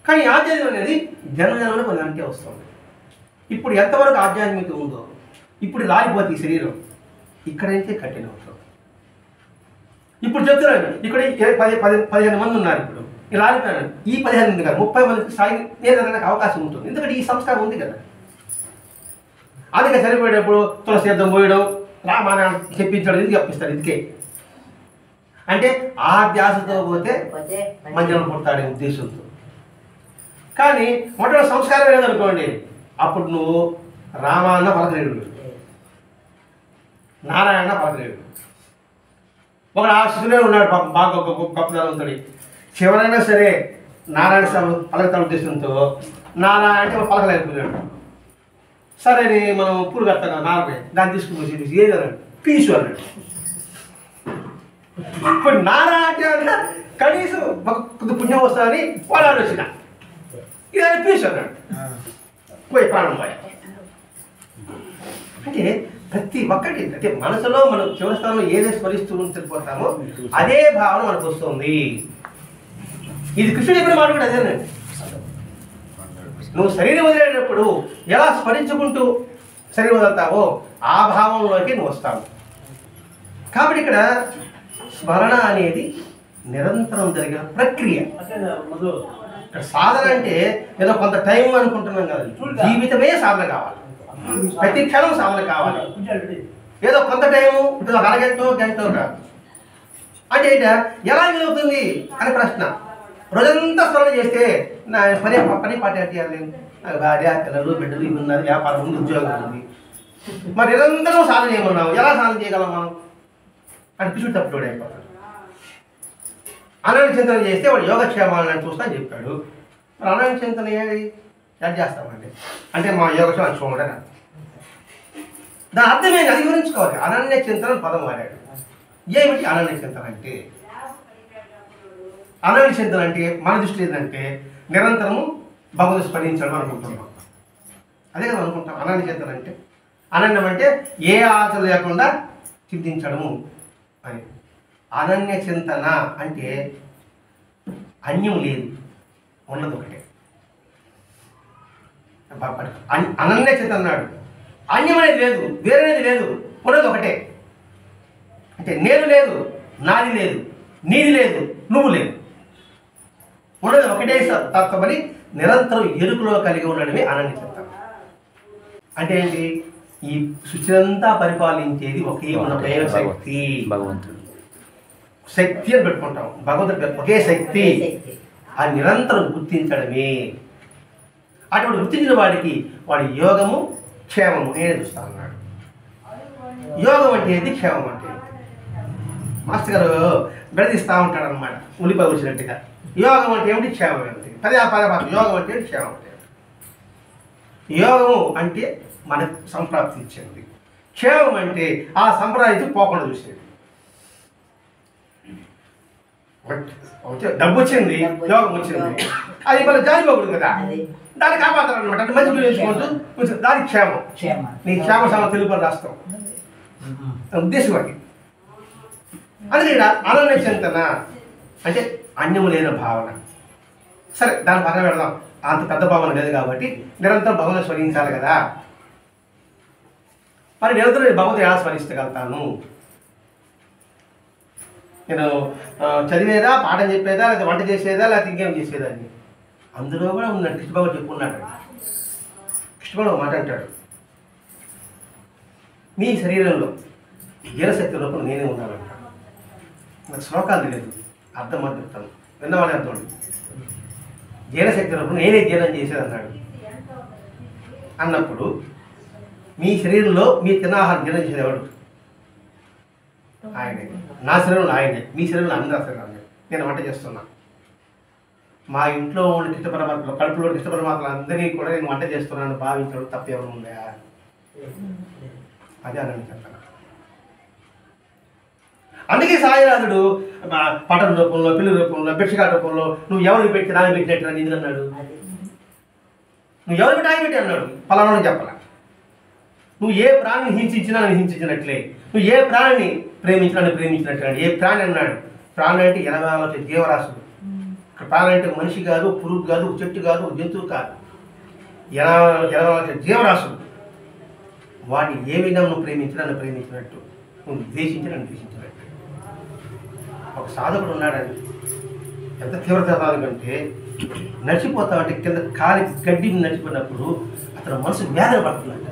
కానీ ఆధ్యాత్మికం అనేది జన్మజన్మలో కొన్ని అంటే వస్తుంది. ఇప్పుడు ఎంతవరకు ఆధ్యాత్మికత ఉందో ఇప్పుడు లాగిపోతే ఈ శరీరం ఇక్కడైతే కఠిన అవుతుంది. ఇప్పుడు చెప్తున్నాను, ఇక్కడ 15 మంది ఉన్నారు. ఇప్పుడు ఇలా ఆడిపోయాను, ఈ 15 మంది కాదు 30 మందికి సాయి నేర్చడానికి అవకాశం ఉంటుంది. ఎందుకంటే ఈ సంస్కారం ఉంది కదా. అందుకే చనిపోయేటప్పుడు తులసి తీర్థం పోయడం, రామాయణం చెప్పించడం, ఇది చెప్పిస్తారు. ఇందుకే అంటే ఆ ధ్యాసతో పోతే మంజనం పుడతాడే ఉద్దేశంతో. కానీ మొట్టమొదటి సంస్కారం లేదనుకోండి, అప్పుడు నువ్వు రామాయణ పలకలేడు, నారాయణ పలకలేడు. ఒకడు ఆ శిశువునే ఉన్నాడు పాపం, బాగా గొప్పతనంతో. చివరైనా సరే నారాయణ స్వామి పలకతాడు ఉద్దేశంతో నారాయణ అంటే పలకలేకపోయాడు. సరే మనం పూలు కడతాం కదా నారాయణ, దాన్ని తీసుకుని ఏదన్నాడు పీసు అన్నాడు. ఇప్పుడు నారాయణ అంటే కనీసం కొద్ది పుణ్యం వస్తుందని వాడు వచ్చిన, ఇదని పీసు అన్నాడు. పోయి ప్రాణం పోయి. అంటే ప్రతి ఒక్కటి అంటే మనసులో మనం చివరి స్థానంలో ఏదే స్మరిస్తూ ఉండిపోతామో అదే భావన మనకు వస్తుంది. ఇది కృష్ణుడు ఎప్పుడు మాట కూడా అదేనండి. నువ్వు శరీరం వదిలేటప్పుడు ఎలా స్మరించుకుంటూ శరీరం వదులుతావో ఆ భావంలోకి నువ్వు వస్తావు. కాబట్టి ఇక్కడ స్మరణ అనేది నిరంతరం జరిగిన ప్రక్రియ. ఇక్కడ సాధన అంటే ఏదో కొంత టైం అనుకుంటున్నాం కదా, జీవితమే సాధన కావాలి, ప్రతి క్షణం సాధన కావాలి. ఏదో కొంత టైము ఇప్పుడు అరగంట గంట కాదు. అంటే ఎలా వీలవుతుంది అని ప్రశ్న. రోజంతా స్మరణ చేస్తే నా పని పాట చేయాలి, నాకు భార్య పిల్లలు బిడ్డలు ఇవి ఉన్నారు, వ్యాపారం ఉంది, ఉద్యోగం ఉంది, మరి నిరంతరం సాధన చేయమన్నాము, ఎలా సాధన చేయగలం మనం అని కృష్ణుడు తప్పుడు అయిపోతాడు. అనన్య చింతన చేస్తే వాడు యోగక్షేమాలను చూస్తా అని చెప్పాడు. మరి అనన్య చింతన యాడ్ చేస్తామండి అంటే మా యోగక్షేమం చూడరా, దాని అర్థమేంటి అది గురించుకోవాలి. అనన్య చింతన పదం వాడాడు. ఏమిటి అనన్య చింతన అంటే? అనన్య చింతన అంటే మన దృష్టి ఏంటంటే నిరంతరము భగవంతుడు స్మరించడం అనుకుంటున్నాం. అదే కదా అనుకుంటాం. అనన్య చింతన అంటే అనన్యం అంటే ఏ ఆశ లేకుండా చింతించడము అని. అనన్య చింతన అంటే అన్యం లేదు, ఉన్నది ఒకటే. అనన్య చింతన అన్నాడు, అన్యం అనేది లేదు, వేరేది లేదు, ఉన్నది ఒకటే. అంటే నేను లేదు, నాది లేదు, నీది లేదు, నువ్వు లేదు, ఉన్నది ఒకటే తత్వమని నిరంతరం ఎరుకులో కలిగి ఉండడమే అనన్య చింతన. అంటే ఏంటి? ఈ సృష్టినంతా పరిపాలించేది ఒకే మన ప్రేమ శక్తి, భగవంతుడు శక్తి అని పెట్టుకుంటాం. భగవంతుడు ఒకే శక్తి, ఆ నిరంతరం గుర్తించడమే. అటువంటి గుర్తించిన వాడికి వాడి యోగము క్షేమము నేను చూస్తా అన్నాడు. యోగం అంటే ఏంటి, క్షేమం అంటే మాస్టర్ గారు బెడదీస్తూ ఉంటాడు అనమాట, ఉల్లిపాయ వచ్చినట్టుగా. యోగం అంటే ఏమిటి, క్షేమం ఏమిటి, పదే యోగం అంటే క్షేమం అంటే. యోగము అంటే మనకు సంప్రాప్తి ఇచ్చేది, క్షేమం అంటే ఆ సంప్రదాయం పోకుండా చూసేది. డబ్బు వచ్చింది, యోగం వచ్చింది, అది మళ్ళీ జారిపోకూడదు కదా, దాన్ని కాపాడతారు అనమాట. అంటే మంచి నేర్చుకుంటూ దాని క్షేమం, నీ క్షేమ సమ తెలుపు రాస్తాం ఉద్దేశం అది. అందుకే అనన్య చింతన అంటే అన్యము లేని భావన. సరే దాని పక్కన పెడదాం, అంత పెద్ద భావన లేదు కాబట్టి నిరంతరం భగవంతుని స్మరించాలి కదా. మరి నిరంతరం భగవంతుని ఎలా స్మరించగలుగుతాను? నేను చదివేదా, పాఠం చెప్పేదా, లేదా వంట చేసేదా, లేకపోతే ఇంకేం చేసేదాన్ని? అందులో కూడా ఉన్నాడు. కృష్ణబాబు చెప్పుకున్నాడు. కృష్ణబాబు మాట అంటాడు, మీ శరీరంలో జీవశక్తి లోపల నేనే ఉన్నానంట. నాకు శ్లోకాలు లేదు, అర్థం చెప్తాను, విన్నవాడే అర్థం. జీవశక్తి లోపల నేనే జీవనం చేసేది అన్నాడు. అన్నప్పుడు మీ శరీరంలో మీ తినాహారం జీవనం చేసేది ఎవడు? ఆయనే. నా శరీరంలో ఆయనే, మీ శరీరంలో అందరి శరీరం. నేను వంట చేస్తున్నా. మా ఇంట్లో ఉన్న కృష్ణ పరమాత్మలు, కడుపులో కృష్ణ పరమాత్మలు అందరినీ కూడా నేను వంట చేస్తున్నాను భావించడం తప్పేమైనా ఉందా? అదే అనని చెప్తాను. అందుకే సాయినాథుడు పటం రూపంలో, పిల్లి రూపంలో, భిక్షకాల రూపంలో నువ్వు ఎవరికి పెట్టి నాని పెట్టినట్టు అని ఎందుకు అన్నాడు? నువ్వు ఎవరికి పెట్టి ఆయన పెట్టి అన్నాడు, పలానా చెప్పాల. నువ్వు ఏ ప్రాణిని హింసించినా నన్ను హింసించినట్లే, నువ్వు ఏ ప్రాణిని ప్రేమించినా ప్రేమించినట్లే. ఏ ప్రాణి అన్నాడు? ప్రాణి అంటే 80 జీవరాశులు. ప్రాణి అంటే మనిషి కాదు, పురుగు కాదు, చెట్టు కాదు, జంతువు కాదు, 80 జీవరాశులు. వాటిని ఏ విధంగా నువ్వు ప్రేమించినా నన్ను ప్రేమించినట్టు, నువ్వు ద్వేషించి నన్ను ద్వేషించినట్టు. ఒక సాధకుడు ఉన్నాడండి, ఎంత తీవ్రత కంటే నడిచిపోతామంటే కింద కాలి గడ్డి నడిచిపోయినప్పుడు అతను మనసు వేదన పడుతున్నట్ట.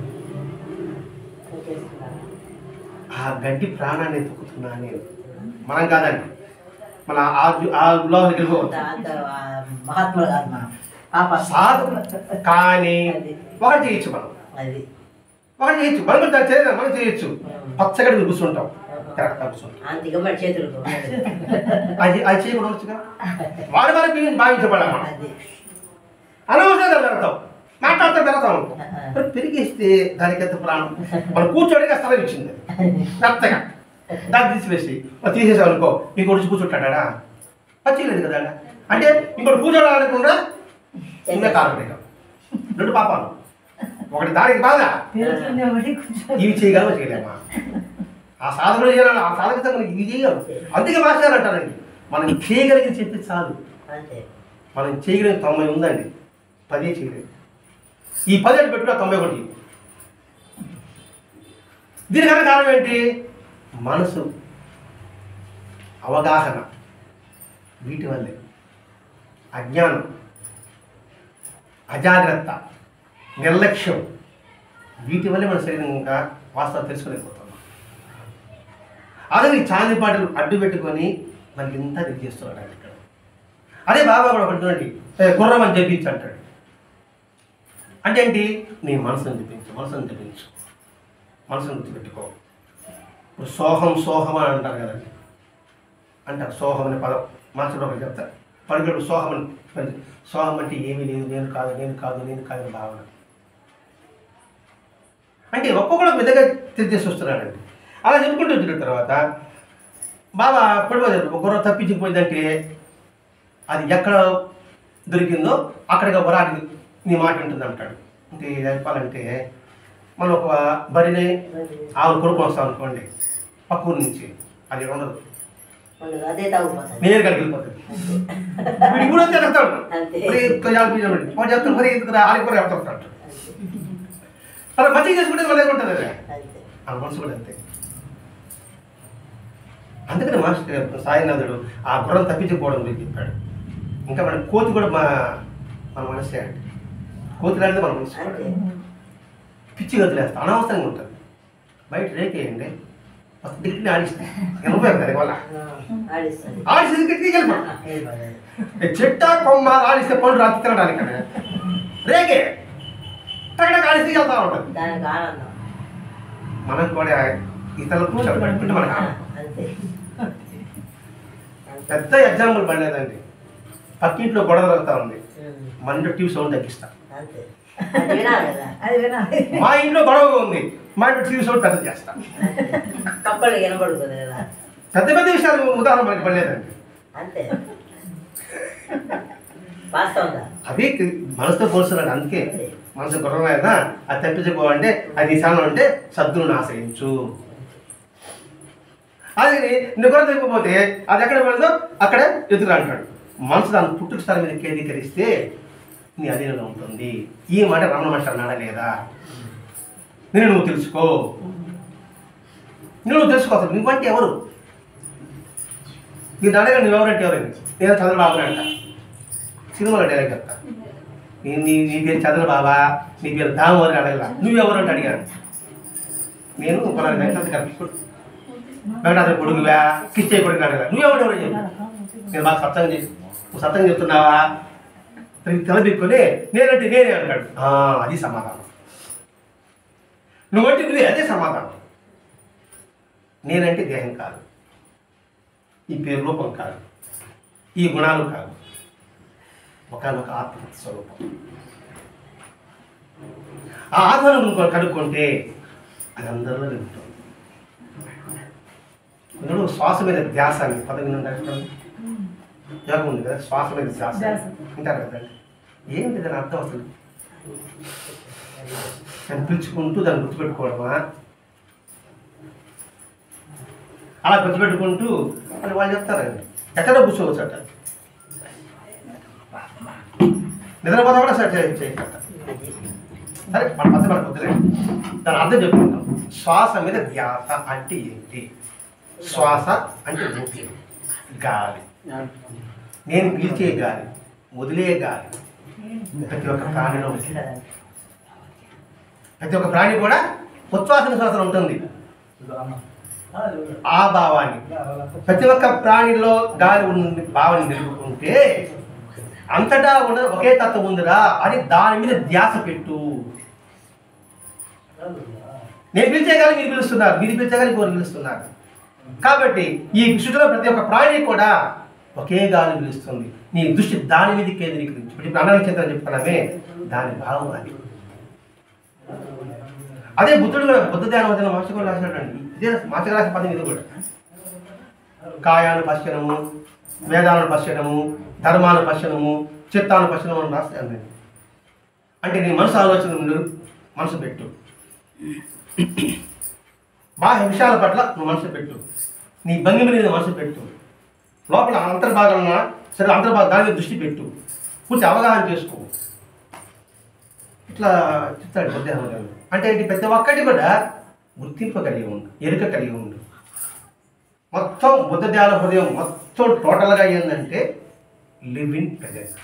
ఆ గడ్డి ప్రాణాన్ని ఎత్తుకుతున్నా నేను, మనం కాదండి, మన లోపలికి మహాత్ములు కాదు మనం, సాధకులు. కానీ ఒకటి చేయొచ్చు, మనం ఒకటి చేయొచ్చు, మనం చేయలేదు, మనం చేయొచ్చు. పచ్చగడ్డి కూర్చుంటాం, అది అది చేయకుండా వచ్చుగా, వాడి వారి భావించబడాలి. మనం అనవసరంగా పెడతాం, మాట్లాడుతూ పెడతాం అనుకో, పెరిగిస్తే దానికి ఎంత ప్రాణం. మనం కూర్చోడానికి స్థలం ఇచ్చింది మెత్తగా, దాన్ని తీసివేసి తీసేసాం అనుకో, ఇంకోటి వచ్చి కూర్చుంటాడా? పచ్చిలేదు కదా. అంటే ఇంకోటి కూర్చోడానికి కూడా ఇంకా కారణం, 2 పాపాలు. ఒకటి దానికి బాధ ఇవి చేయగలమా చేయలేమా ఆ సాధకులు చేయాలి ఆ సాధక ఇవి చేయగలం అందుకే మాస్టర్ అంటారండి మనం చేయగలిగి చెప్పి చాలు మనం చేయగలిగిన 90 ఉందండి 10 చేయలేదు ఈ 10 అంటే పెట్టుకున్న 91 దీనికన్నా కారణం ఏంటి మనసు అవగాహన వీటి వల్లే అజ్ఞానం అజాగ్రత్త నిర్లక్ష్యం వీటి వల్లే మన శరీరం ఇంకా వాస్తవం తెలుసుకోలేకపోతున్నాం అలాగే ఈ చాంది పాటలు అడ్డు పెట్టుకొని మనకి ఇంత చేస్తున్నాడు ఇక్కడ అదే బాబా కూడా పడుతుందండి గుర్రం అని చెప్పించి అంటాడు అంటే ఏంటి నీ మనసును చెప్పించు మనసును గుర్తుపెట్టుకో ఇప్పుడు సోహం అని అంటారు కదండి అంటారు సోహం అనే పదం మనసులో ఒకటి చెప్తారు పలుకుడు సోహం అంటే ఏమీ లేదు నేను కాదు భావన అంటే ఒక్కొక్కడు పెద్దగా తెలిసి వస్తున్నాడండి అలా చెప్పుకుంటూ వచ్చిన తర్వాత బాబా పడిపోతాడు ఒకరో తప్పించిపోయిందంటే అది ఎక్కడ దొరికిందో అక్కడికి వరాడి నీ మాట ఉంటుంది అంటాడు అంటే చెప్పాలంటే మనం ఒక బరిని ఆవును కొనుక్కొని వస్తాం అనుకోండి పక్క ఊరి నుంచి అది ఉండదు నేరుగా వెళ్ళిపోతుంది వీడి కూడా చెప్తాడు మరి చెప్తాను మరి ఆడికి కూడా చెప్తాడు అలా మంచిగా చేసుకుంటే మన ఉంటుంది అదే ఆ మనసు కూడా అంతే అందుకని మాస్టర్ సాయినాథుడు ఆ గుర్రం తప్పించుకోవడం గురించి చెప్పాడు ఇంకా మన కోతి కూడా మన మనసే అండి కోతి లాంటిది మన మనసు పిచ్చి వదిలేస్తాం అనవసరంగా ఉంటుంది బయట రేకేయండి ఫస్ట్ దిక్కుని ఆడిస్తాయి ఉపయోగం కదా వల్ల ఆడిస్తే దిక్కుకి వెళ్ళిపోతాం చెట్ట కొమ్మ ఆడిస్తే పండు రాత్రి తినడానికి రేకే అక్కడ ఆడిస్తే వెళ్తా ఉంటుంది మనకు కూడా ఇతరులకు చెప్పబడుతుంటే మనకు పెద్ద ఎగ్జాంపుల్ పడలేదండి పక్కింట్లో గొడవ జరుగుతూ ఉంది మన ఇంట్లో టీవీ సౌండ్ తగ్గిస్తా మా ఇంట్లో గొడవగా ఉంది మా ఇంట్లో టీవీ సౌండ్ పెద్ద చేస్తా పెద్ద పెద్ద విషయాలు ఉదాహరణ మనకి పడలేదండి అవి మనసుతో పోలుస్తున్నాడు అందుకే మనసు గొడవ అయినా అది తప్పించుకోవాలంటే అది నిశానం అంటే సద్దులను ఆశ్రయించు అది నువ్వు కూడా తప్పిపోతే అది ఎక్కడ పడదో అక్కడ ఎదురు అంటాడు మనసు దాని పుట్టుక స్థలం మీద కేంద్రీకరిస్తే నీ అధీనంలో ఉంటుంది ఈ మాట రమణ మహర్షి అన్నాడా లేదా నువ్వు తెలుసుకో నువ్వు తెలుసుకోవాలి నువ్వంటే ఎవరు మీరు అడగా నువ్వెవరంటే ఎవరండి నేను చంద్రబాబు అంట సినిమాలో డైరెక్ట్ చెప్తా నీ పేరు చంద్రబాబా నీ పేరు దామోదరి అడగలా నువ్వెవరు అంటే అడిగాను నేను వెంకటాద్రి కొడుకువా కిచ్చయ్య కొడుకు అడగలా నువ్వెవరు చెప్పు నేను బాగా సత్సంగం చేసి నువ్వు సత్సంగం చెప్తున్నావా తలబిక్కుని నేనంటే నేనే అంటాడు అది సమాధానం నువ్వంటే నువ్వే అదే సమాధానం నేనంటే దేహం కాదు ఈ పేరు రూపం కాదు ఈ గుణాలు కాదు ఒకనొక ఆత్మ స్వరూపం ఆ ఆత్మను నువ్వు కనుక్కుంటే అది అందరిలో ఉంటుంది కొందరు శ్వాస మీద ధ్యాస అని పదవి యోగం ఉంది కదా శ్వాస మీద ధ్యాస అంటారు కదండి ఏంటి దాని అర్థం అసలు దాన్ని పిలుచుకుంటూ దాన్ని గుర్తుపెట్టుకోవడమా అలా గుర్తుపెట్టుకుంటూ అని వాళ్ళు చెప్తారండి ఎక్కడో కూర్చోవచ్చు అట నిద్రపోతా కూడా చేయట సరే మన పద్ధతి మనకు వద్దులేదు దాని అర్థం చెప్పుకుంటాం శ్వాస మీద ధ్యాస అంటే ఏంటి శ్వాస అంటే ఊపి గాలి నేను పీల్చే గాలి వదిలే గాలి ప్రతి ఒక్క ప్రాణిలో ప్రతి ఒక్క ప్రాణి కూడా ఉచ్ఛ్వాస శ్వాసన ఉంటుంది ఆ భావాన్ని ప్రతి ఒక్క ప్రాణిలో గాలి ఉంది భావాన్ని నిలుపుకుంటే అంతటా ఉన్న ఒకే తత్వం ఉందిరా అని దాని మీద ధ్యాస పెట్టు నేను పిలిచేగాలి మీరు పిలుస్తున్నారు మీరు పిలిచేగాలి ఇంకోరు పిలుస్తున్నారు కాబట్టి ఈ సృష్టిలో ప్రతి ఒక్క ప్రాణి కూడా ఒకే గాలి పిలుస్తుంది నీ దృష్టి దాని మీద కేంద్రీకరించి ఇప్పుడు అన్నాల చిత్రం చెప్తున్నామే దాని భావం అది అదే బుద్ధుడు కూడా బుద్ధ ధ్యానం వదిన మాస్టర్ కూడా రాసినట్టండి ఇదే మాస్టర్ రాసిన పదం ఇది కూడా కాయాను పశ్చనము వేదాలను పశ్చనము ధర్మాలను పశ్చనము చిత్తాను పశ్చనము అని రాస్తాను అంటే నీ మనసు ఆలోచన మనసు పెట్టు. బాహ్య విషయాల పట్ల నువ్వు మనసు పెట్టు. నీ భంగిమ మీద మనసు పెట్టు. లోపల అంతర్భాగం సరే అంతర్భాగం దాని మీద దృష్టి పెట్టు. పూర్తి అవగాహన చేసుకో. ఇట్లా చెప్తాడు బుద్ధ. అంటే ఇది ప్రతి ఒక్కటి కూడా గుర్తింపు కలిగి ఉండు, ఎరుక కలిగి ఉండు. మొత్తం బుద్ధ ధ్యాన హృదయం మొత్తం టోటల్గా ఏంటంటే లివ్ ఇన్ ప్రెజెంట్.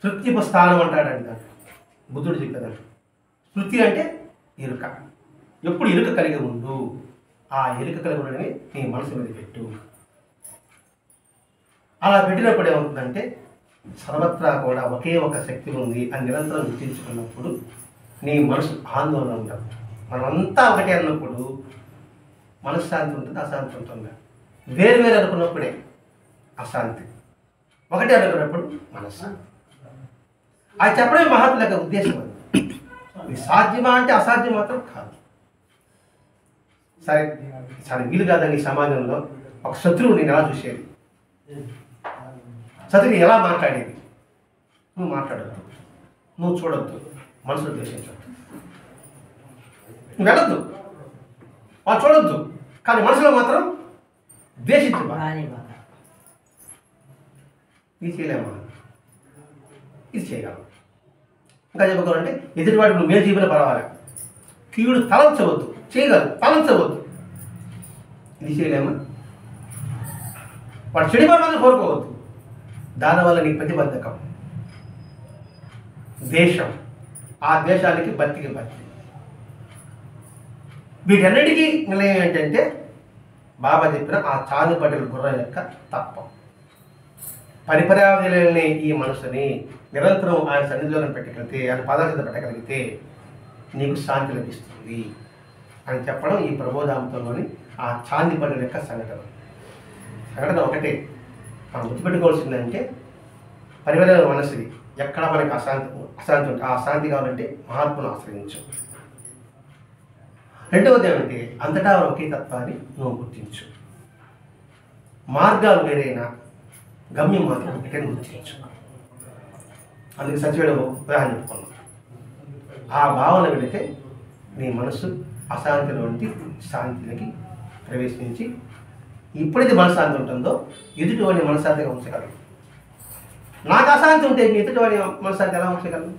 తృప్తి స్థానం అంటాడంట బుద్ధుడు చెప్పేదంట. తృప్తి అంటే ఎరుక. ఎప్పుడు ఎరుక కలిగి ఉండు. ఆ ఎరుక కలిగి ఉండని నీ మనసు మీద పెట్టు. అలా పెట్టినప్పుడు ఏమవుతుందంటే సర్వత్రా కూడా ఒకే ఒక శక్తి ఉంది అని నిరంతరం గుర్తించుకున్నప్పుడు నీ మనసు ఆందోళన ఉండదు. మనమంతా ఒకటే అన్నప్పుడు మనశ్శాంతి ఉంటుంది, అశాంతి ఉంటుంది. వేరు వేరు అనుకున్నప్పుడే అశాంతి, ఒకటే అనుకున్నప్పుడు మనశ్శాంతి. అది చెప్పడమే మహాత్ముల యొక్క ఉద్దేశం. అది ఇది సాధ్యమా అంటే అసాధ్యం మాత్రం కాదు. సరే చాలా వీలు కాదని ఈ సమాజంలో ఒక శత్రువు నేను ఎలా చూసేది, శత్రువు ఎలా మాట్లాడేది. నువ్వు మాట్లాడద్దు, నువ్వు చూడొద్దు, మనసులో ద్వేషించవద్దు, నువ్వు వెళ్ళొద్దు, వాళ్ళు చూడొద్దు, కానీ మనసులో మాత్రం ద్వేషించు. ఇది చేయలేమా? ఇది చేయగలం. ఇంకా చెప్పుకోవాలంటే ఎదుటివాడికి నువ్వు మేలు జీవితం పర్వాలేదు, కీడు తలంచవద్దు, చేయగలరు తలంచవద్దు. ఇది చేయలేమా? వాడు చెడిపోవాలని కోరుకోవద్దు. దానివల్ల నీ ప్రతిబద్ధకం, దేశం, ఆ దేశానికి బతికి బతి. వీటన్నిటికీ నిలయం ఏంటంటే బాబా చెప్పిన ఆ చాలుపడ్డల గుర్రం యొక్క తత్వం. పరిపరావధిలోని ఈ మనసుని నిరంతరం ఆయన సన్నిధిలో పెట్టగలిగితే, ఆయన పాదాల పెట్టగలిగితే నీకు శాంతి లభిస్తుంది అని చెప్పడం ఈ ప్రబోధాంతంలోని ఆ చాంది పడ్డల యొక్క సంఘటన ఒకటే. మనం గుర్తుపెట్టుకోవాల్సిందంటే పరిపరాల మనసుది ఎక్కడ మనకి అశాంతి ఉంటే ఆ శాంతి కావాలంటే మహాత్మును ఆశ్రయించు. రెండవది ఏమంటే అంతటా ఒకే తత్వాన్ని నువ్వు గుర్తించు. మార్గాలు వేరైనా గమ్యం మాత్రం ఒకటే గుర్తించు. అందుకు సచివుడు ఉదాహరణ చెప్పుకున్నాం. ఆ భావన వెళితే నీ మనస్సు అశాంతిలో ఉండి శాంతిలోకి ప్రవేశించి ఎప్పుడైతే మనశ్శాంతి ఉంటుందో ఎదుటివాడిని మనశ్శాంతిగా ఉంచగలరు. నాకు అశాంతి ఉంటే మీ ఎదుటివాడిని మనశ్శాంతి ఎలా ఉంచగలరు?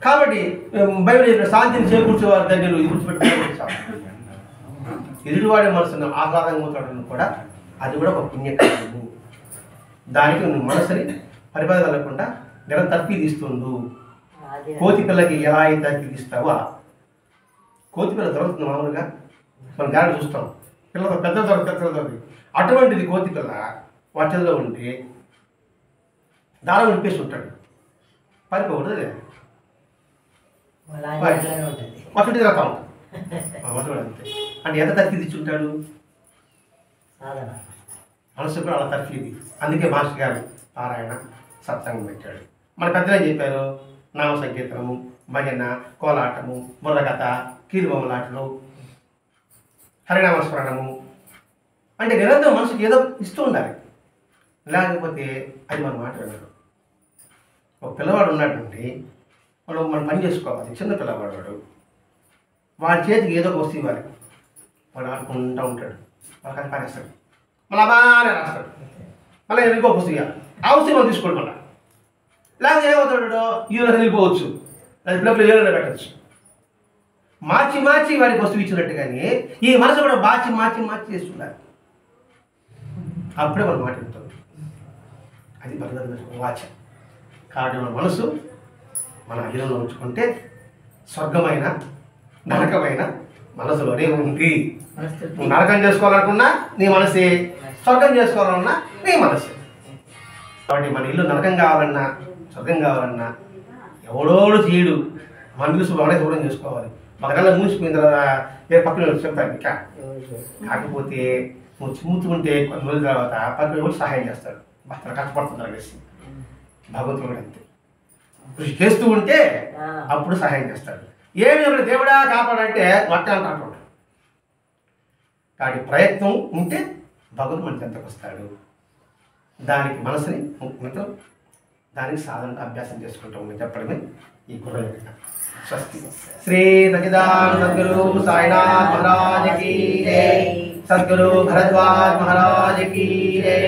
కాబట్టి బైబిల్ శాంతిని చేకూర్చేవారి దగ్గర గుర్తుపెట్టుకోవాలి. ఎదుటివాడి మనసును ఆహ్లాదంగా ఉంటాడని కూడా అది కూడా ఒక పుణ్యకార్యము. దానికి నువ్వు మనసుని పరిపాలన వెళ్ళకుండా నిరంతరం తర్ఫీదిస్తుండు. కోతి పిల్లకి ఎలా అయితే తర్ఫీదిస్తావో అలా. కోతి పిల్ల దొరుకుతుంది మామూలుగా మనం దాన్ని చూస్తాం. పిల్లలు పెద్ద దొరుకుతుంది. అటువంటిది కోతి పిల్ల వాటిల్లో ఉంటే దారం నింపేసి ఉంటాడు, పరిపోకూడదు లేదు మసటి రకం మసడు అంతే. అంటే ఎంత తర్ఫీది ఇచ్చి ఉంటాడు మనసు కూడా అలా తర్ఫీది. అందుకే మాస్టర్ గారు పారాయణ సత్సంగం పెట్టాడు. మన పెద్దలు ఏం చెప్పారు? నామ సంకీర్తనము, భజన, కోలాటము, బుర్రకథ, కీలుబొమ్మలాటలు, హరినామస్మరణము. అంటే నిరంతరం మనసుకి ఏదో ఇస్తూ ఉండాలి. లేకపోతే అది మన మాట వినడు. ఒక పిల్లవాడు ఉన్నాడంటే వాడు మనం పని చేసుకోవాలి. చిన్న పిల్లవాడు వాడి చేతికి ఏదో ఒక వస్తువు ఇవ్వాలి. వాడు ఆడుకుంటూ ఉంటాడు, వాడు అది పారేస్తాడు, మళ్ళీ బాగానే రాస్తాడు, మళ్ళీ ఇంకో వస్తువు ఇవ్వాలి. ఆ వస్తువు మనం తీసుకోండి. మళ్ళీ లేకపోతే ఏమవుతాడు? ఈరోజు వెళ్ళిపోవచ్చు, అది పిల్లలు ఏదైనా పెట్టచ్చు. మార్చి మార్చి వాడికి వస్తువు ఇచ్చినట్టు కానీ ఈ మనసు కూడా మార్చి చేస్తుండాలి. అప్పుడే మన మాట వింటుంది. అది భగవద్గీత వాచ. కాబట్టి మన మనసు మన అధీనంలో ఉంచుకుంటే స్వర్గమైన నరకమైన మనసులోనే ఉంది. నువ్వు నరకం చేసుకోవాలనుకున్నా నీ మనసే, స్వర్గం చేసుకోవాలన్నా నీ మనసే. కాబట్టి మన ఇల్లు నరకం కావాలన్నా స్వర్గం కావాలన్నా ఎవడోడు చేయడు. మన ఇల్లు శుభ్రంగా శుభ్రం చేసుకోవాలి. ఒక నెల మూసిపోయిన తర్వాత పక్కన చెప్తాను. కాకపోతే నువ్వు చిమ్ముతుంటే కొన్ని రోజుల తర్వాత పక్కన కూడా సహాయం చేస్తాడు. భర్తలు కష్టపడుతున్నారు అనేసి భగవంతుడు అంతే. కృషి చేస్తూ ఉంటే అప్పుడు సహాయం చేస్తాడు. ఏమి ఒకటి దేవుడా కాపాడంటే మట్ట అంటాడు. కాబట్టి ప్రయత్నం ఉంటే భగవంతుడు మన చెంతకు వస్తాడు. దానికి మనసుని మిత్రం దానికి సాధన అభ్యాసం చేసుకుంటూ ఉంది చెప్పడమే ఈ గుర్రం యొక్క స్వస్తి. శ్రీ సచిదానంద సద్గురు సాయినాథ్ మహారాజ్ की जय, సద్గురు భరద్వాజ్ మహారాజ్ की जय.